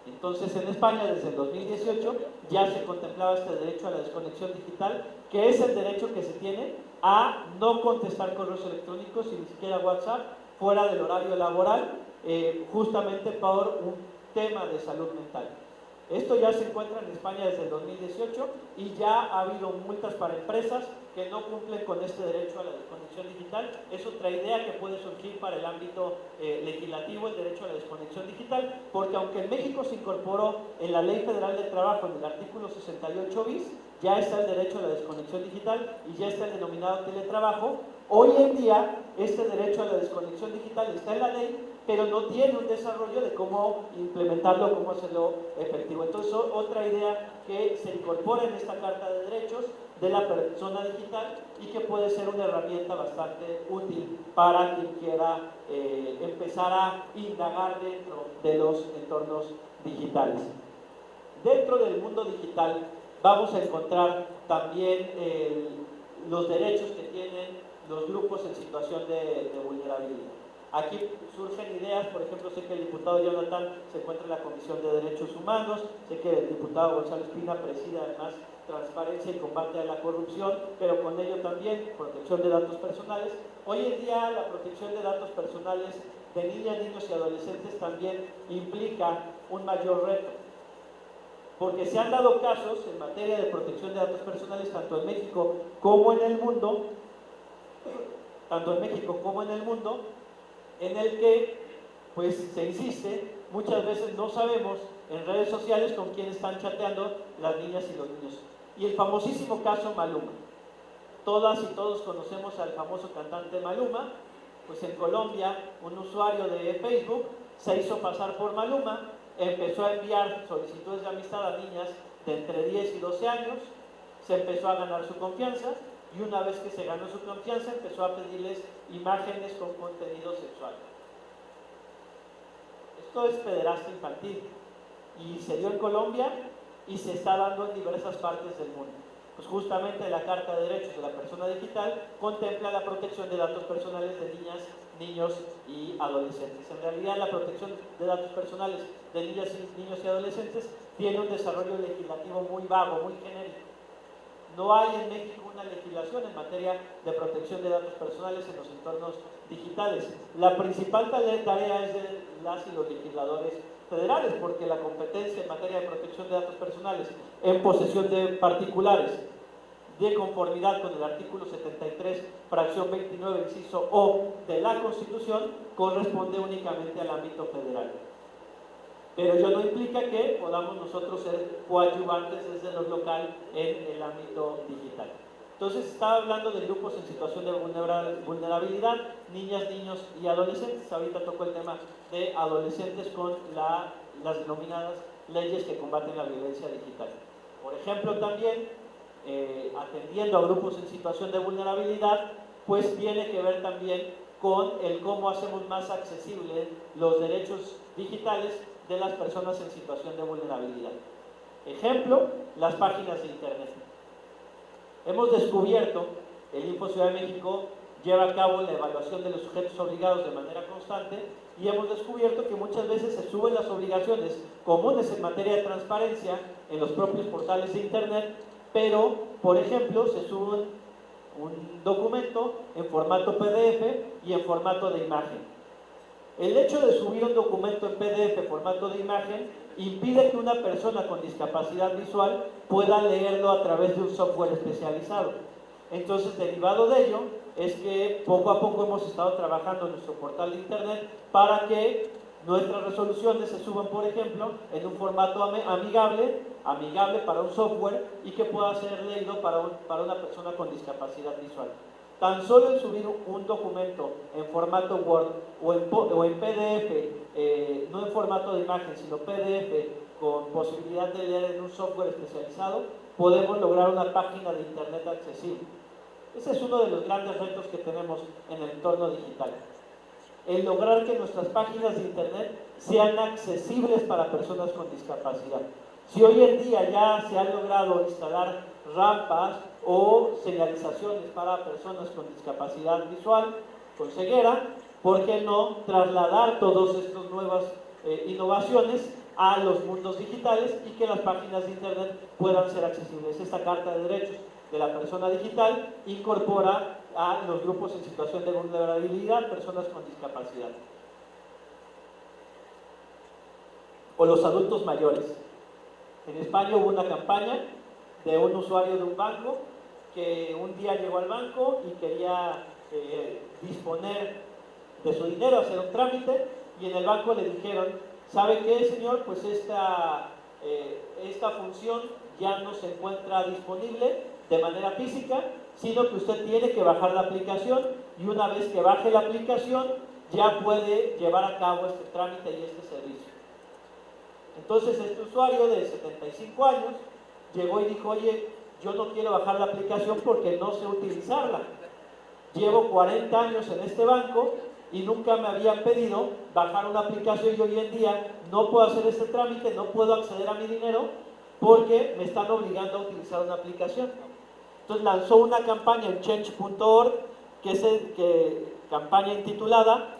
Entonces en España desde el 2018 ya se contemplaba este derecho a la desconexión digital, que es el derecho que se tiene a no contestar correos electrónicos y ni siquiera WhatsApp fuera del horario laboral, justamente por un tema de salud mental. Esto ya se encuentra en España desde el 2018 y ya ha habido multas para empresas que no cumplen con este derecho a la desconexión digital. Es otra idea que puede surgir para el ámbito legislativo, el derecho a la desconexión digital, porque aunque en México se incorporó en la Ley Federal del Trabajo, en el artículo 68 bis, ya está el derecho a la desconexión digital y ya está el denominado teletrabajo. Hoy en día este derecho a la desconexión digital está en la ley, pero no tiene un desarrollo de cómo implementarlo, cómo hacerlo efectivo. Entonces, otra idea que se incorpora en esta Carta de Derechos de la Persona Digital, y que puede ser una herramienta bastante útil para quien quiera empezar a indagar dentro de los entornos digitales. Dentro del mundo digital vamos a encontrar también los derechos que tienen los grupos en situación de vulnerabilidad. Aquí surgen ideas, por ejemplo, sé que el diputado Jonathan se encuentra en la Comisión de Derechos Humanos, sé que el diputado Gonzalo Espina preside además transparencia y combate a la corrupción, pero con ello también protección de datos personales. Hoy en día la protección de datos personales de niñas, niños y adolescentes también implica un mayor reto, porque se han dado casos en materia de protección de datos personales tanto en México como en el mundo, en el que pues se insiste, muchas veces no sabemos en redes sociales con quién están chateando las niñas y los niños. Y el famosísimo caso Maluma. Todas y todos conocemos al famoso cantante Maluma. Pues en Colombia un usuario de Facebook se hizo pasar por Maluma, empezó a enviar solicitudes de amistad a niñas de entre 10 y 12 años, se empezó a ganar su confianza y una vez que se ganó su confianza empezó a pedirles imágenes con contenido sexual. Esto es pederastia infantil y se dio en Colombia y se está dando en diversas partes del mundo. Pues justamente la Carta de Derechos de la Persona Digital contempla la protección de datos personales de niñas, niños y adolescentes. En realidad la protección de datos personales de niñas, niños y adolescentes tiene un desarrollo legislativo muy vago, muy genérico. No hay en México una legislación en materia de protección de datos personales en los entornos digitales. La principal tarea es de las y los legisladores federales, porque la competencia en materia de protección de datos personales en posesión de particulares, de conformidad con el artículo 73, fracción 29, inciso O de la Constitución, corresponde únicamente al ámbito federal. Pero ello no implica que podamos nosotros ser coadyuvantes desde lo local en el ámbito digital. Entonces estaba hablando de grupos en situación de vulnerabilidad, niñas, niños y adolescentes. Ahorita tocó el tema de adolescentes con las denominadas leyes que combaten la violencia digital. Por ejemplo, también atendiendo a grupos en situación de vulnerabilidad, pues tiene que ver también con el cómo hacemos más accesibles los derechos digitales de las personas en situación de vulnerabilidad. Ejemplo, las páginas de internet. Hemos descubierto, el Info Ciudad de México lleva a cabo la evaluación de los sujetos obligados de manera constante y hemos descubierto que muchas veces se suben las obligaciones comunes en materia de transparencia en los propios portales de internet, pero, por ejemplo, se sube un documento en formato PDF y en formato de imagen. El hecho de subir un documento en PDF formato de imagen impide que una persona con discapacidad visual pueda leerlo a través de un software especializado. Entonces, derivado de ello, es que poco a poco hemos estado trabajando en nuestro portal de internet para que nuestras resoluciones se suban, por ejemplo, en un formato amigable para un software y que pueda ser leído para una persona con discapacidad visual. Tan solo el subir un documento en formato Word o en PDF, no en formato de imagen, sino PDF con posibilidad de leer en un software especializado, podemos lograr una página de internet accesible. Ese es uno de los grandes retos que tenemos en el entorno digital. El lograr que nuestras páginas de internet sean accesibles para personas con discapacidad. Si hoy en día ya se han logrado instalar rampas o señalizaciones para personas con discapacidad visual, con ceguera, ¿por qué no trasladar todas estas nuevas innovaciones a los mundos digitales y que las páginas de internet puedan ser accesibles? Esta Carta de Derechos de la Persona Digital incorpora a los grupos en situación de vulnerabilidad, personas con discapacidad, o los adultos mayores. En España hubo una campaña de un usuario de un banco que un día llegó al banco y quería disponer de su dinero, hacer un trámite, y en el banco le dijeron: ¿sabe qué, señor? Pues esta función ya no se encuentra disponible de manera física, sino que usted tiene que bajar la aplicación, y una vez que baje la aplicación ya puede llevar a cabo este trámite y este servicio. Entonces este usuario de 75 años llegó y dijo: oye, yo no quiero bajar la aplicación porque no sé utilizarla. Llevo 40 años en este banco y nunca me habían pedido bajar una aplicación, y hoy en día no puedo hacer este trámite, no puedo acceder a mi dinero porque me están obligando a utilizar una aplicación. Entonces lanzó una campaña en change.org, campaña intitulada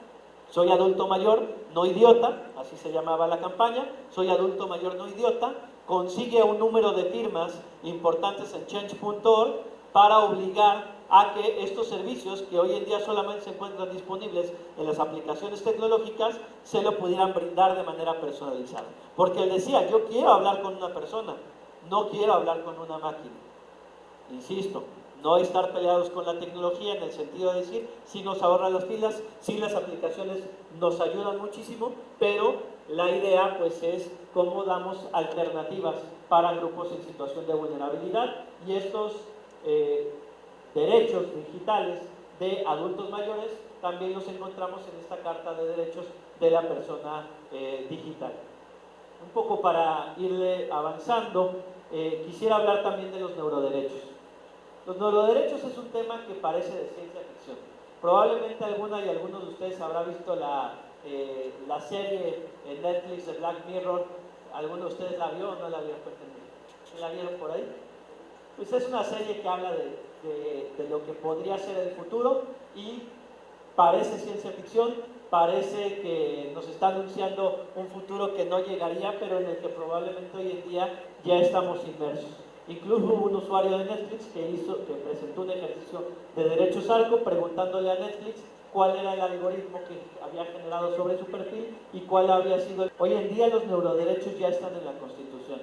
Soy adulto mayor, no idiota, así se llamaba la campaña, soy adulto mayor, no idiota, consigue un número de firmas importantes en change.org para obligar a que estos servicios, que hoy en día solamente se encuentran disponibles en las aplicaciones tecnológicas, se lo pudieran brindar de manera personalizada. Porque él decía, yo quiero hablar con una persona, no quiero hablar con una máquina. Insisto, no estar peleados con la tecnología en el sentido de decir, sí nos ahorra las pilas, sí las aplicaciones nos ayudan muchísimo, pero la idea pues es cómo damos alternativas para grupos en situación de vulnerabilidad y estos derechos digitales de adultos mayores también los encontramos en esta Carta de Derechos de la Persona Digital. Un poco para irle avanzando, quisiera hablar también de los neuroderechos. Los neuroderechos es un tema que parece de ciencia ficción. Probablemente alguna y algunos de ustedes habrá visto la serie en Netflix de Black Mirror. ¿Alguno de ustedes la vio o no la vio? ¿La vieron por ahí? Pues es una serie que habla de lo que podría ser el futuro y parece ciencia ficción, parece que nos está anunciando un futuro que no llegaría, pero en el que probablemente hoy en día ya estamos inmersos. Incluso hubo un usuario de Netflix que presentó un ejercicio de derechos ARCO preguntándole a Netflix cuál era el algoritmo que había generado sobre su perfil y cuál había sido. Hoy en día los neuroderechos ya están en la Constitución.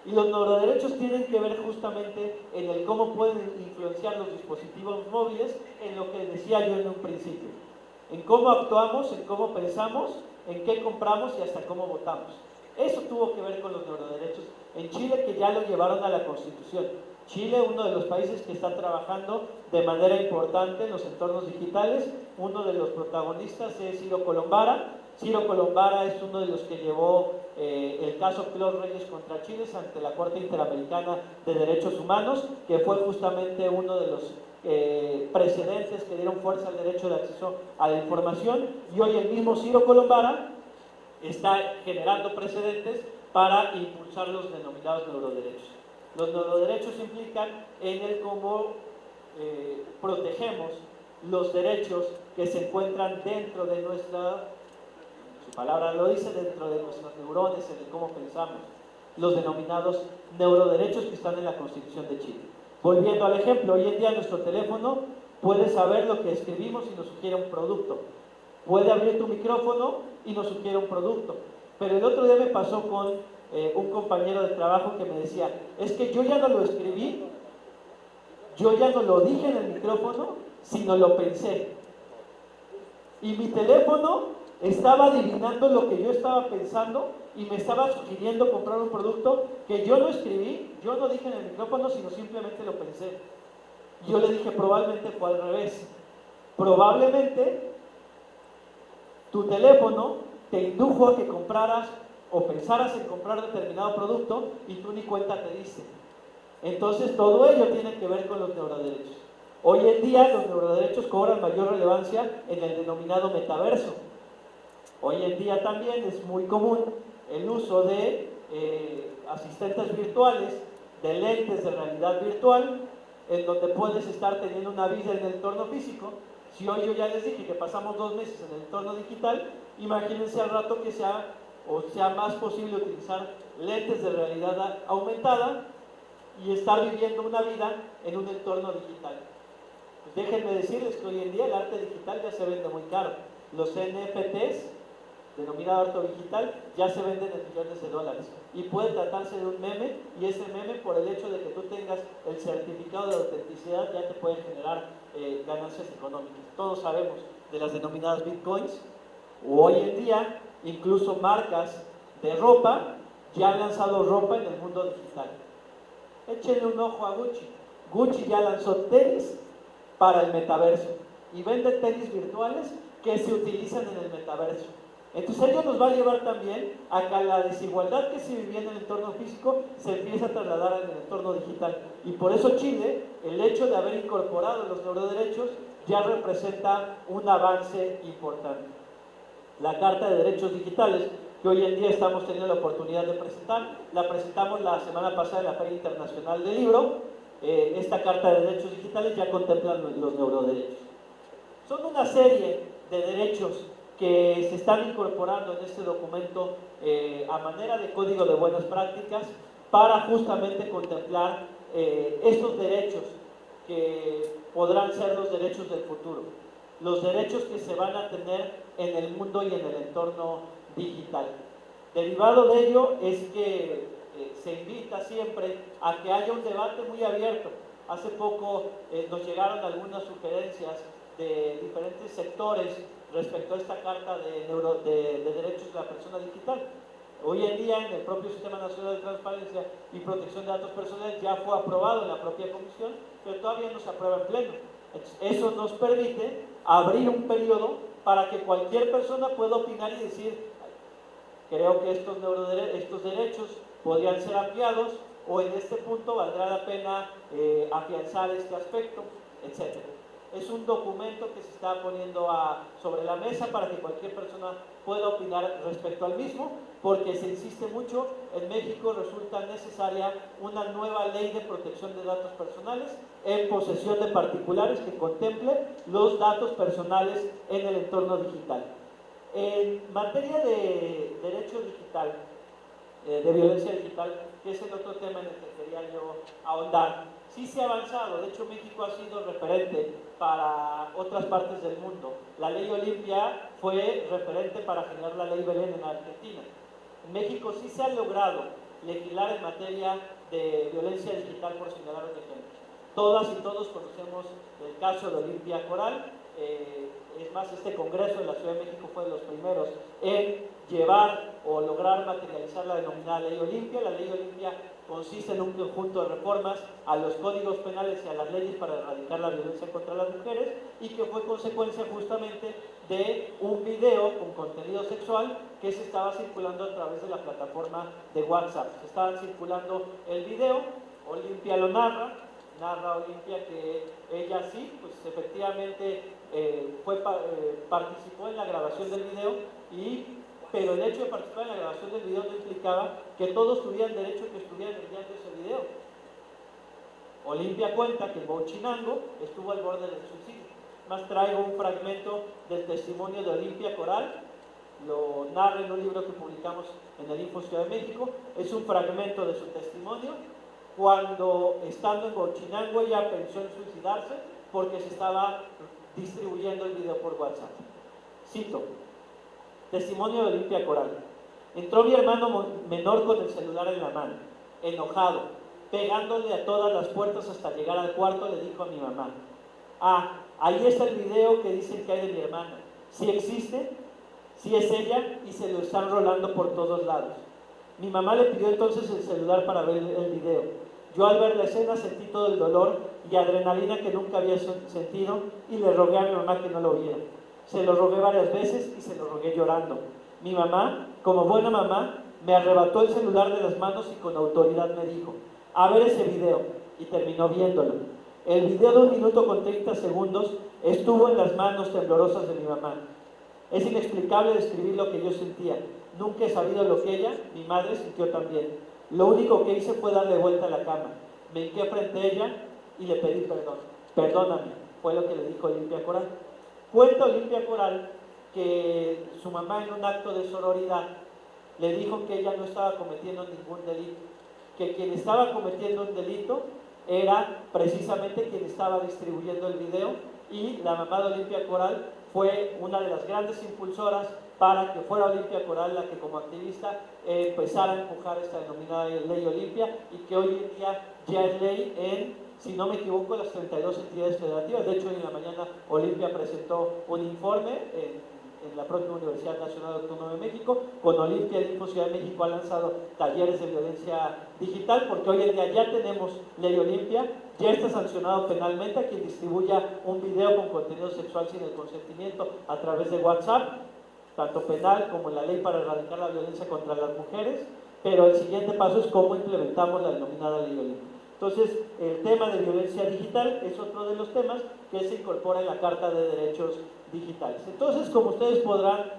Y los neuroderechos tienen que ver justamente en el cómo pueden influenciar los dispositivos móviles en lo que decía yo en un principio. En cómo actuamos, en cómo pensamos, en qué compramos y hasta cómo votamos. Eso tuvo que ver con los neuroderechos en Chile, que ya lo llevaron a la Constitución. Chile, uno de los países que está trabajando de manera importante en los entornos digitales. Uno de los protagonistas es Ciro Colombara. Ciro Colombara es uno de los que llevó el caso Clos Reyes contra Chile ante la Corte Interamericana de Derechos Humanos, que fue justamente uno de los precedentes que dieron fuerza al derecho de acceso a la información. Y hoy el mismo Ciro Colombara está generando precedentes para impulsar los denominados neuroderechos. Los neuroderechos implican en el cómo protegemos los derechos que se encuentran dentro de nuestra, su palabra lo dice, dentro de nuestros neurones, en el cómo pensamos, los denominados neuroderechos que están en la Constitución de Chile. Volviendo al ejemplo, hoy en día nuestro teléfono puede saber lo que escribimos y nos sugiere un producto. Puede abrir tu micrófono y nos sugiere un producto. Pero el otro día me pasó con un compañero de trabajo que me decía, es que yo ya no lo escribí, yo ya no lo dije en el micrófono, sino lo pensé. Y mi teléfono estaba adivinando lo que yo estaba pensando y me estaba sugiriendo comprar un producto que yo no escribí, yo no dije en el micrófono, sino simplemente lo pensé. Y yo le dije, probablemente fue al revés. Probablemente tu teléfono te indujo a que compraras o pensaras en comprar determinado producto y tú ni cuenta te diste. Entonces todo ello tiene que ver con los neuroderechos. Hoy en día los neuroderechos cobran mayor relevancia en el denominado metaverso. Hoy en día también es muy común el uso de asistentes virtuales, de lentes de realidad virtual, en donde puedes estar teniendo una vida en el entorno físico. Si hoy yo ya les dije que pasamos 2 meses en el entorno digital, imagínense al rato que sea más posible utilizar lentes de realidad aumentada y estar viviendo una vida en un entorno digital. Pues déjenme decirles que hoy en día el arte digital ya se vende muy caro. Los NFTs, denominado arte digital, ya se venden en millones de dólares. Y puede tratarse de un meme, y ese meme, por el hecho de que tú tengas el certificado de autenticidad, ya te puede generar ganancias económicas. Todos sabemos de las denominadas bitcoins, o hoy en día incluso marcas de ropa ya han lanzado ropa en el mundo digital. Échenle un ojo a Gucci. Gucci ya lanzó tenis para el metaverso y vende tenis virtuales que se utilizan en el metaverso. Entonces ello nos va a llevar también a que la desigualdad que se vivía en el entorno físico se empiece a trasladar en el entorno digital. Y por eso Chile, el hecho de haber incorporado los neuroderechos ya representa un avance importante. La Carta de Derechos Digitales, que hoy en día estamos teniendo la oportunidad de presentar, la presentamos la semana pasada en la Feria Internacional del Libro. Esta Carta de Derechos Digitales ya contempla los neuroderechos. Son una serie de derechos que se están incorporando en este documento a manera de código de buenas prácticas para justamente contemplar estos derechos que podrán ser los derechos del futuro, los derechos que se van a tener en el mundo y en el entorno digital. Derivado de ello es que se invita siempre a que haya un debate muy abierto. Hace poco nos llegaron algunas sugerencias de diferentes sectores respecto a esta Carta de Derechos de la Persona Digital. Hoy en día, en el propio Sistema Nacional de Transparencia y Protección de Datos Personales ya fue aprobado en la propia comisión, pero todavía no se aprueba en pleno. Eso nos permite abrir un periodo para que cualquier persona pueda opinar y decir: creo que estos derechos podrían ser ampliados, o en este punto valdrá la pena afianzar este aspecto, etc. Es un documento que se está poniendo sobre la mesa para que cualquier persona pueda opinar respecto al mismo, porque se insiste mucho. En México resulta necesaria una nueva ley de protección de datos personales en posesión de particulares que contemple los datos personales en el entorno digital. En materia de derecho digital, de violencia digital, que es el otro tema en el que quería yo ahondar, sí se ha avanzado. De hecho, México ha sido referente para otras partes del mundo. La ley Olimpia fue referente para generar la ley Belén en Argentina. En México sí se ha logrado legislar en materia de violencia digital, por señalar un ejemplo. Todas y todos conocemos el caso de Olimpia Coral. Es más, este Congreso de la Ciudad de México fue de los primeros en llevar o lograr materializar la denominada Ley Olimpia. La Ley Olimpia consiste en un conjunto de reformas a los códigos penales y a las leyes para erradicar la violencia contra las mujeres, y que fue consecuencia justamente de un video con contenido sexual que se estaba circulando a través de la plataforma de WhatsApp. Se estaba circulando el video, Olimpia lo narra Olimpia que ella sí, pues efectivamente participó en la grabación del video, pero el hecho de participar en la grabación del video no implicaba que todos tuvieran derecho a que estuvieran enviando ese video. Olimpia cuenta que en Huachinango estuvo al borde del suicidio. Más traigo un fragmento del testimonio de Olimpia Coral, lo narra en un libro que publicamos en el Info Ciudad de México. Es un fragmento de su testimonio cuando, estando en Huachinango, ella pensó en suicidarse porque se estaba distribuyendo el video por WhatsApp. Cito: testimonio de Olimpia Coral. Entró mi hermano menor con el celular en la mano, enojado, pegándole a todas las puertas hasta llegar al cuarto. Le dijo a mi mamá: ahí está el video que dicen que hay de mi hermana. ¿Sí existe? Sí es ella, y se lo están rolando por todos lados. Mi mamá le pidió entonces el celular para ver el video. Yo, al ver la escena, sentí todo el dolor y adrenalina que nunca había sentido, y le rogué a mi mamá que no lo viera. Se lo rogué varias veces y se lo rogué llorando. Mi mamá, como buena mamá, me arrebató el celular de las manos y con autoridad me dijo: a ver ese video, y terminó viéndolo. El video de 1 minuto con 30 segundos estuvo en las manos temblorosas de mi mamá. Es inexplicable describir lo que yo sentía. Nunca he sabido lo que ella, mi madre, sintió también. Lo único que hice fue darle vuelta a la cama. Me hinqué frente a ella y le pedí perdón. Perdóname, fue lo que le dijo Olimpia Coral. Cuenta Olimpia Coral que su mamá, en un acto de sororidad, le dijo que ella no estaba cometiendo ningún delito, que quien estaba cometiendo un delito era precisamente quien estaba distribuyendo el video, y la mamá de Olimpia Coral fue una de las grandes impulsoras para que fuera Olimpia Coral la que, como activista, empezara a empujar esta denominada Ley Olimpia, y que hoy en día ya es ley en, si no me equivoco, las 32 entidades federativas. De hecho, en la mañana Olimpia presentó un informe en la propia Universidad Nacional Autónoma de México. Con Olimpia, el Info Ciudad de México ha lanzado talleres de violencia digital, porque hoy en día ya tenemos Ley Olimpia. Ya está sancionado penalmente a quien distribuya un video con contenido sexual sin el consentimiento a través de WhatsApp, tanto penal como en la ley para erradicar la violencia contra las mujeres. Pero el siguiente paso es cómo implementamos la denominada Ley Olimpia. Entonces, el tema de violencia digital es otro de los temas que se incorpora en la Carta de Derechos Digitales. Entonces, como ustedes podrán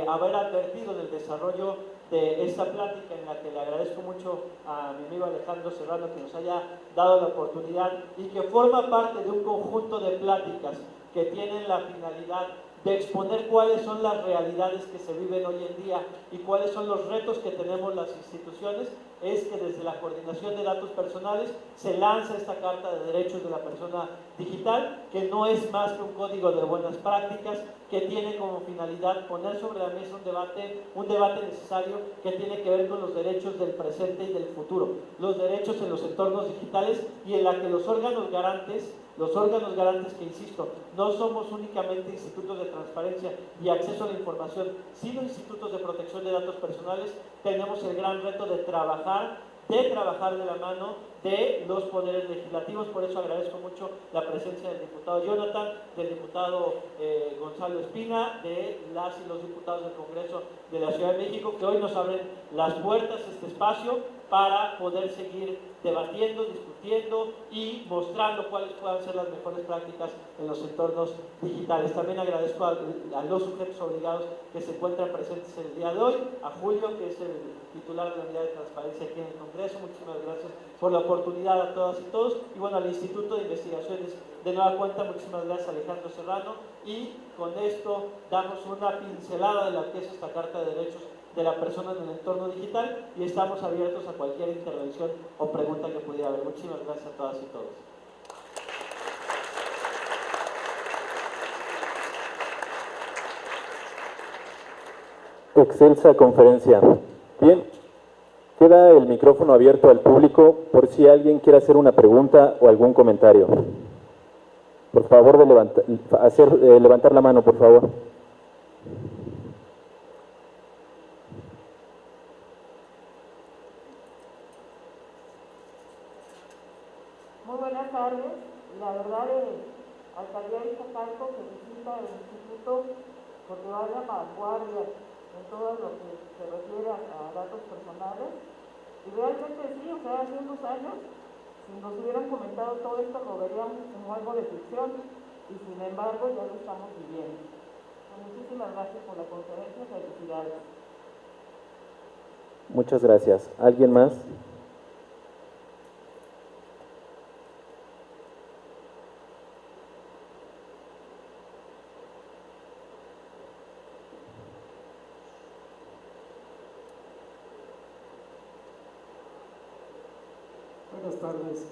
haber advertido en el desarrollo de esta plática, en la que le agradezco mucho a mi amigo Alejandro Serrano que nos haya dado la oportunidad, y que forma parte de un conjunto de pláticas que tienen la finalidad de exponer cuáles son las realidades que se viven hoy en día y cuáles son los retos que tenemos las instituciones, es que desde la Coordinación de Datos Personales se lanza esta Carta de Derechos de la Persona Digital, que no es más que un código de buenas prácticas, que tiene como finalidad poner sobre la mesa un debate necesario que tiene que ver con los derechos del presente y del futuro, los derechos en los entornos digitales, y en la que los órganos garantes que, insisto, no somos únicamente institutos de transparencia y acceso a la información, sino institutos de protección de datos personales, tenemos el gran reto de trabajar de la mano de los poderes legislativos. Por eso agradezco mucho la presencia del diputado Jonathan, del diputado Gonzalo Espina, de las y los diputados del Congreso de la Ciudad de México, que hoy nos abren las puertas a este espacio para poder seguir debatiendo, discutiendo y mostrando cuáles puedan ser las mejores prácticas en los entornos digitales. También agradezco a los sujetos obligados que se encuentran presentes el día de hoy, a Julio, que es el titular de la Unidad de Transparencia aquí en el Congreso. Muchísimas gracias por la oportunidad a todas y todos. Y bueno, al Instituto de Investigaciones de Nueva Cuenta, muchísimas gracias a Alejandro Serrano. Y con esto damos una pincelada de lo que es esta Carta de Derechos de la Persona en el entorno digital, y estamos abiertos a cualquier intervención o pregunta que pudiera haber. Muchísimas gracias a todas y todos. Excelsa conferencia. Bien, queda el micrófono abierto al público por si alguien quiere hacer una pregunta o algún comentario. Por favor, levantar la mano, por favor. Muy buenas tardes. La verdad, Alcaldía de Iztacalco felicita al Instituto porque va a la vanguardia en todo lo que se refiere a datos personales. Y realmente sí, o sea, hace unos años, si nos hubieran comentado todo esto, lo veríamos como algo de ficción, y sin embargo ya lo estamos viviendo. Muchísimas gracias por la conferencia, felicidades. Muchas gracias. ¿Alguien más? Buenas tardes.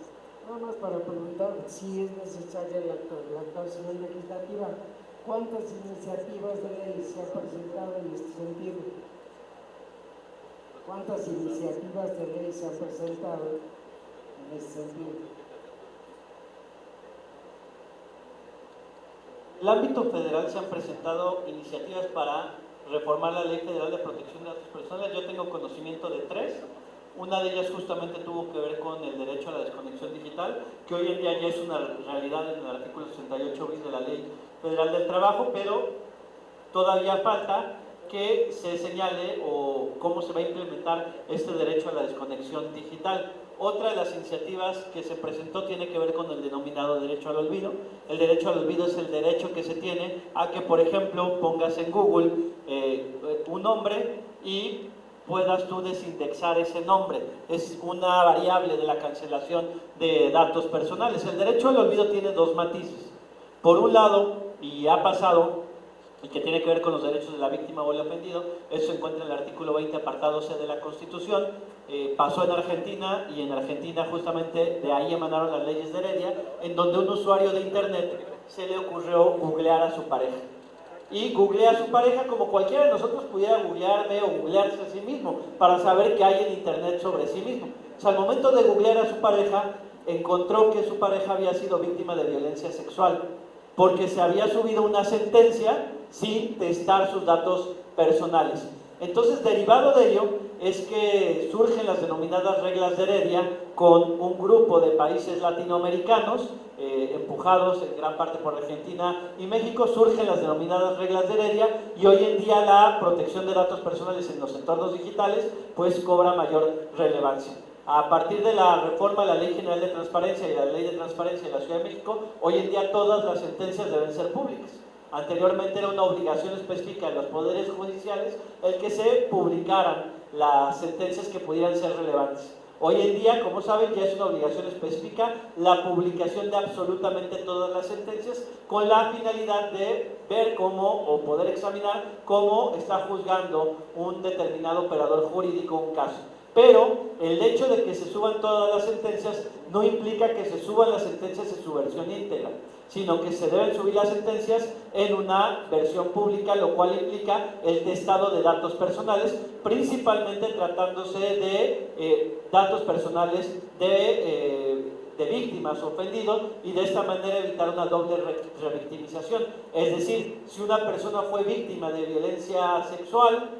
Nada más para preguntar si es necesaria la actualización legislativa. ¿Cuántas iniciativas de ley se han presentado en este sentido? ¿Cuántas iniciativas de ley se han presentado en este sentido? En el ámbito federal se han presentado iniciativas para reformar la Ley Federal de Protección de Datos Personales. Yo tengo conocimiento de 3. Una de ellas justamente tuvo que ver con el derecho a la desconexión digital, que hoy en día ya es una realidad en el artículo 68 bis de la Ley Federal del Trabajo, pero todavía falta que se señale o cómo se va a implementar este derecho a la desconexión digital. Otra de las iniciativas que se presentó tiene que ver con el denominado derecho al olvido. El derecho al olvido es el derecho que se tiene a que, por ejemplo, pongas en Google un nombre y puedas tú desindexar ese nombre. Es una variable de la cancelación de datos personales. El derecho al olvido tiene 2 matices. Por un lado, y ha pasado, y que tiene que ver con los derechos de la víctima o el ofendido, eso se encuentra en el artículo 20, apartado C de la Constitución. Pasó en Argentina, y en Argentina justamente de ahí emanaron las leyes de Heredia, en donde un usuario de internet se le ocurrió googlear a su pareja. Y googlea a su pareja como cualquiera de nosotros pudiera googlearme o googlearse a sí mismo para saber qué hay en internet sobre sí mismo. O sea, al momento de googlear a su pareja, encontró que su pareja había sido víctima de violencia sexual, porque se había subido una sentencia sin testar sus datos personales. Entonces, derivado de ello, es que surgen las denominadas reglas de Heredia con un grupo de países latinoamericanos, empujados en gran parte por Argentina y México. Surgen las denominadas reglas de Heredia, y hoy en día la protección de datos personales en los entornos digitales pues cobra mayor relevancia. A partir de la reforma de la Ley General de Transparencia y la Ley de Transparencia de la Ciudad de México, hoy en día todas las sentencias deben ser públicas. Anteriormente era una obligación específica de los poderes judiciales el que se publicaran las sentencias que pudieran ser relevantes. Hoy en día, como saben, ya es una obligación específica la publicación de absolutamente todas las sentencias, con la finalidad de ver cómo, o poder examinar cómo está juzgando un determinado operador jurídico un caso. Pero el hecho de que se suban todas las sentencias no implica que se suban las sentencias en su versión íntegra, sino que se deben subir las sentencias en una versión pública, lo cual implica el testado de datos personales, principalmente tratándose de datos personales de víctimas ofendidos, y de esta manera evitar una doble revictimización. Es decir, si una persona fue víctima de violencia sexual,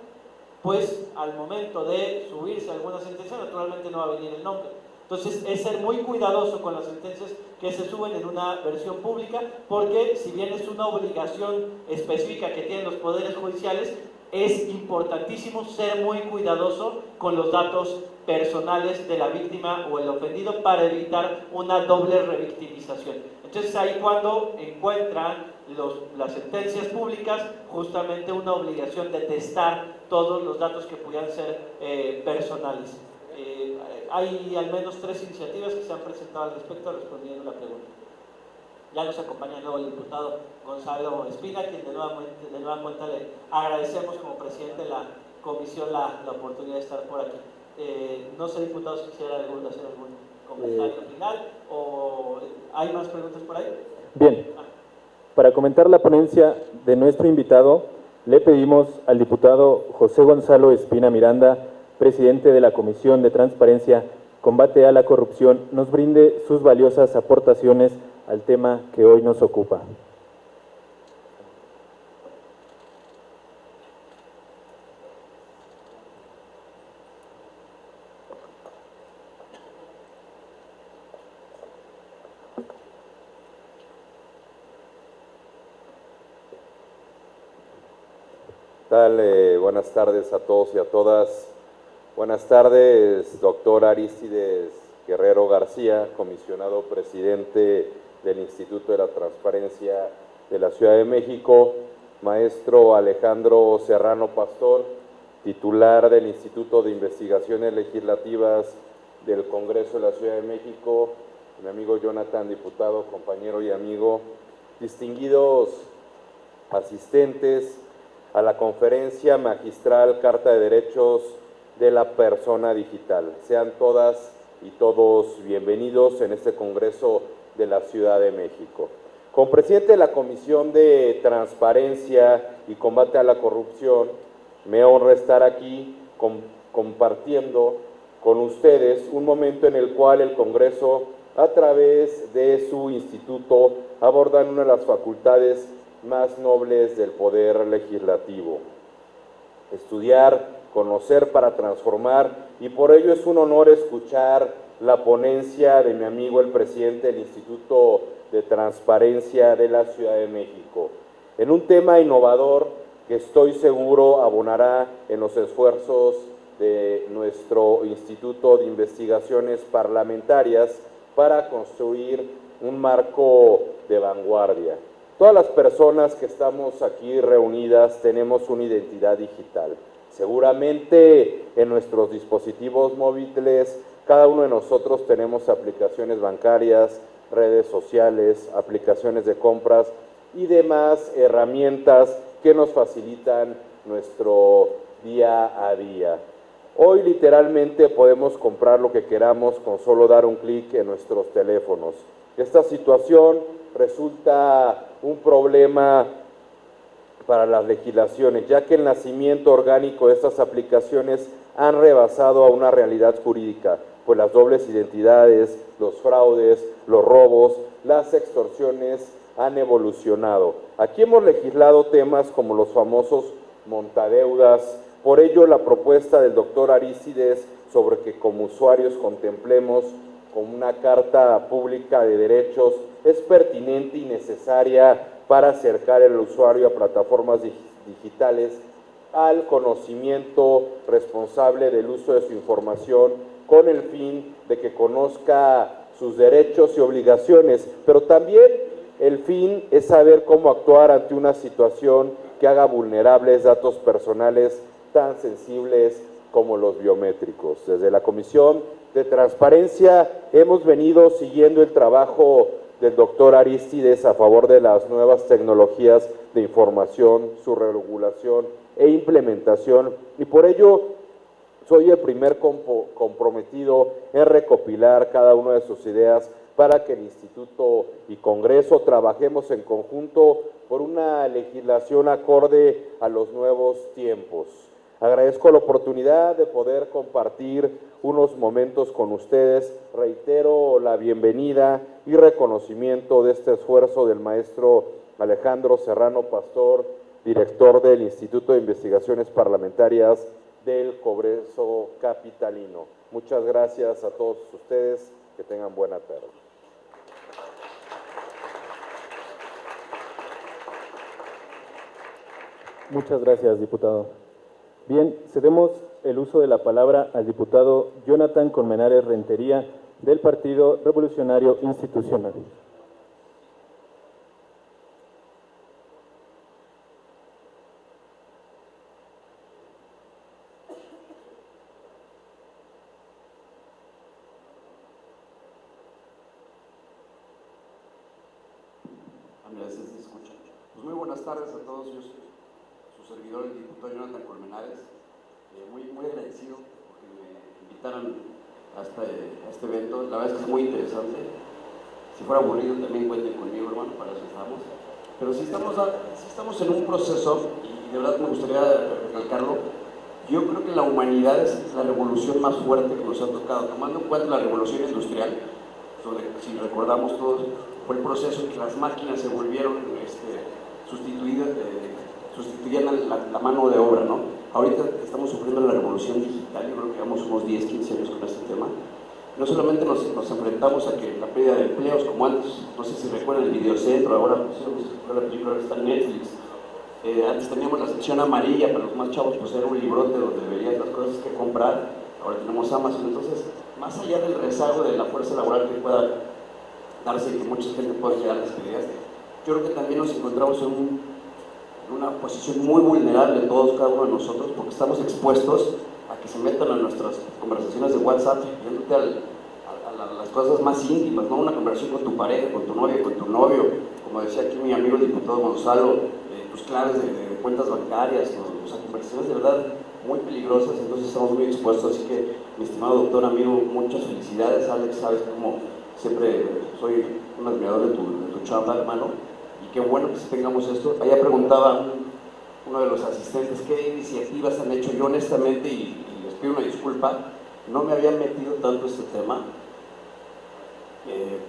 pues al momento de subirse a alguna sentencia naturalmente no va a venir el nombre. Entonces es ser muy cuidadoso con las sentencias que se suben en una versión pública, porque si bien es una obligación específica que tienen los poderes judiciales, es importantísimo ser muy cuidadoso con los datos personales de la víctima o el ofendido para evitar una doble revictimización. Entonces ahí cuando encuentran las sentencias públicas justamente una obligación de testar todos los datos que pudieran ser personales. Hay al menos 3 iniciativas que se han presentado al respecto, respondiendo la pregunta. Ya nos acompaña luego el diputado Gonzalo Espina, quien de nueva cuenta le agradecemos como presidente de la comisión la oportunidad de estar por aquí. No sé, diputado, si quisiera hacer algún comentario final, o ¿hay más preguntas por ahí? Bien, para comentar la ponencia de nuestro invitado, le pedimos al diputado José Gonzalo Espina Miranda, presidente de la Comisión de Transparencia, Combate a la Corrupción, nos brinde sus valiosas aportaciones al tema que hoy nos ocupa. Buenas tardes a todos y a todas. Buenas tardes, doctor Arístides Guerrero García, comisionado presidente del Instituto de la Transparencia de la Ciudad de México, maestro Alejandro Serrano Pastor, titular del Instituto de Investigaciones Legislativas del Congreso de la Ciudad de México, mi amigo Jonathan, diputado, compañero y amigo, distinguidos asistentes a la conferencia magistral Carta de Derechos de la Persona Digital. Sean todas y todos bienvenidos en este Congreso de la Ciudad de México. Como presidente de la Comisión de Transparencia y Combate a la Corrupción, me honra estar aquí compartiendo con ustedes un momento en el cual el Congreso, a través de su instituto, aborda una de las facultades más nobles del poder legislativo: estudiar, conocer para transformar, y por ello es un honor escuchar la ponencia de mi amigo el presidente del Instituto de Transparencia de la Ciudad de México, en un tema innovador que estoy seguro abonará en los esfuerzos de nuestro Instituto de Investigaciones Parlamentarias para construir un marco de vanguardia. Todas las personas que estamos aquí reunidas tenemos una identidad digital. Seguramente en nuestros dispositivos móviles, cada uno de nosotros tenemos aplicaciones bancarias, redes sociales, aplicaciones de compras y demás herramientas que nos facilitan nuestro día a día. Hoy literalmente podemos comprar lo que queramos con solo dar un clic en nuestros teléfonos. Esta situación resulta un problema para las legislaciones, ya que el nacimiento orgánico de estas aplicaciones han rebasado a una realidad jurídica, pues las dobles identidades, los fraudes, los robos, las extorsiones han evolucionado. Aquí hemos legislado temas como los famosos montadeudas. Por ello, la propuesta del doctor Arístides sobre que como usuarios contemplemos como una carta pública de derechos es pertinente y necesaria para acercar al usuario a plataformas digitales al conocimiento responsable del uso de su información, con el fin de que conozca sus derechos y obligaciones, pero también el fin es saber cómo actuar ante una situación que haga vulnerables datos personales tan sensibles como los biométricos. Desde la Comisión de Transparencia hemos venido siguiendo el trabajo del doctor Arístides a favor de las nuevas tecnologías de información, su regulación e implementación, y por ello soy el primer comprometido en recopilar cada una de sus ideas para que el Instituto y Congreso trabajemos en conjunto por una legislación acorde a los nuevos tiempos. Agradezco la oportunidad de poder compartir unos momentos con ustedes. Reitero la bienvenida y reconocimiento de este esfuerzo del maestro Alejandro Serrano Pastor, director del Instituto de Investigaciones Parlamentarias del Congreso Capitalino. Muchas gracias a todos ustedes, que tengan buena tarde. Muchas gracias, diputado. Bien, cedemos el uso de la palabra al diputado Jonathan Colmenares Rentería, del Partido Revolucionario Institucional. Pues muy buenas tardes a todos, yo soy su servidor, el diputado Jonathan Colmenares, muy agradecido porque me invitaron a este evento. La verdad es que es muy interesante. Si fuera aburrido también cuenten conmigo, hermano, para eso estamos. Pero si estamos en un proceso, y de verdad me gustaría recalcarlo, yo creo que la humanidad es la revolución más fuerte que nos ha tocado, tomando en cuenta la revolución industrial, donde, si recordamos todos, fue el proceso en que las máquinas se volvieron sustituían la mano de obra, ¿no? Ahorita estamos sufriendo la revolución digital, yo creo que llevamos unos 10, 15 años con este tema. No solamente nos enfrentamos a que la pérdida de empleos, como antes, no sé si recuerdan el videocentro, ahora la película está en Netflix. Antes teníamos la sección amarilla, para los más chavos pues era un librote donde veías las cosas que comprar, ahora tenemos Amazon. Entonces, más allá del rezago de la fuerza laboral que pueda darse y que mucha gente pueda llegar a las ideas, yo creo que también nos encontramos en una posición muy vulnerable todos, cada uno de nosotros, porque estamos expuestos a que se metan a nuestras conversaciones de WhatsApp, yéndote a las cosas más íntimas, ¿no? Una conversación con tu pareja, con tu novia, con tu novio, como decía aquí mi amigo el diputado Gonzalo, tus claves de cuentas bancarias, o sea, conversaciones de verdad muy peligrosas. Entonces estamos muy expuestos, así que mi estimado doctor amigo, muchas felicidades. Alex, sabes cómo siempre soy un admirador de tu chamba, hermano, y qué bueno que tengamos esto. Allá preguntaba uno de los asistentes qué iniciativas han hecho. Yo honestamente, y les pido una disculpa, no me había metido tanto este tema,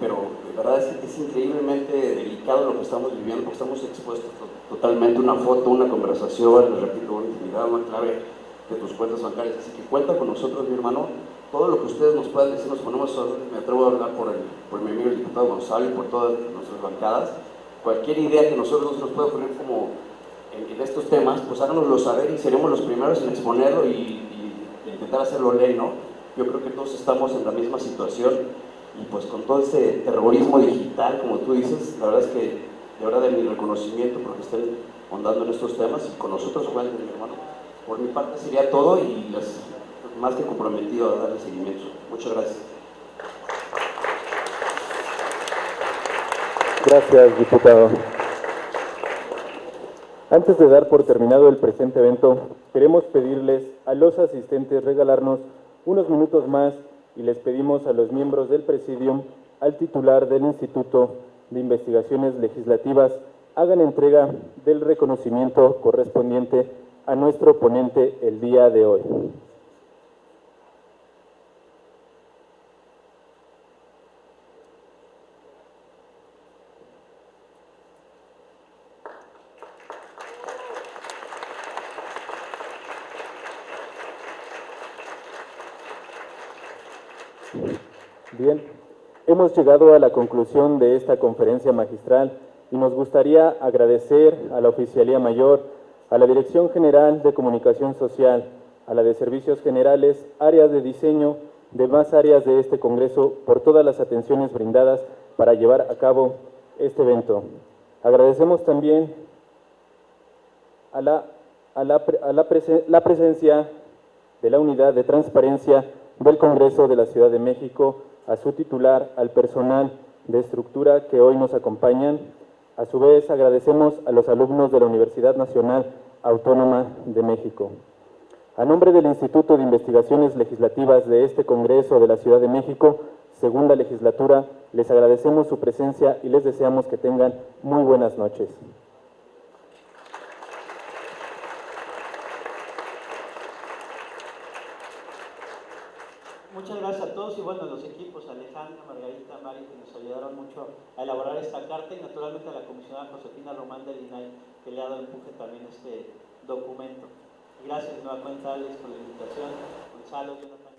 pero de verdad es increíblemente delicado lo que estamos viviendo, porque estamos expuestos totalmente a una foto, una conversación, les repito, una intimidad, una clave de tus cuentas bancarias. Así que cuenta con nosotros, mi hermano. Todo lo que ustedes nos puedan decir, nos ponemos a orden. Me atrevo a hablar por mi amigo el diputado Gonzalo y por todas nuestras bancadas. Cualquier idea que nosotros nos pueda poner como en estos temas, pues háganoslo saber y seremos los primeros en exponerlo y intentar hacerlo ley, ¿no? Yo creo que todos estamos en la misma situación. Y pues con todo este terrorismo digital, como tú dices, la verdad es que de verdad de mi reconocimiento porque estén ahondando en estos temas y con nosotros cuenten, mi hermano. Por mi parte sería todo y más que comprometido a darle seguimiento. Muchas gracias. Gracias, diputado. Antes de dar por terminado el presente evento, queremos pedirles a los asistentes regalarnos unos minutos más y les pedimos a los miembros del Presidium, al titular del Instituto de Investigaciones Legislativas, hagan entrega del reconocimiento correspondiente a nuestro ponente el día de hoy. Bien, hemos llegado a la conclusión de esta conferencia magistral y nos gustaría agradecer a la Oficialía Mayor, a la Dirección General de Comunicación Social, a la de Servicios Generales, áreas de diseño, demás áreas de este Congreso por todas las atenciones brindadas para llevar a cabo este evento. Agradecemos también la presencia de la Unidad de Transparencia del Congreso de la Ciudad de México, a su titular, al personal de estructura que hoy nos acompañan. A su vez, agradecemos a los alumnos de la Universidad Nacional Autónoma de México. A nombre del Instituto de Investigaciones Legislativas de este Congreso de la Ciudad de México, segunda legislatura, les agradecemos su presencia y les deseamos que tengan muy buenas noches. Muchas gracias a todos y bueno, los equipos, Alejandra, Margarita, Mari, que nos ayudaron mucho a elaborar esta carta y naturalmente a la comisionada Josefina Román del INAI, que le ha dado empuje también a este documento. Gracias nuevamente, Alex, por la invitación. Gonzalo, Jonathan,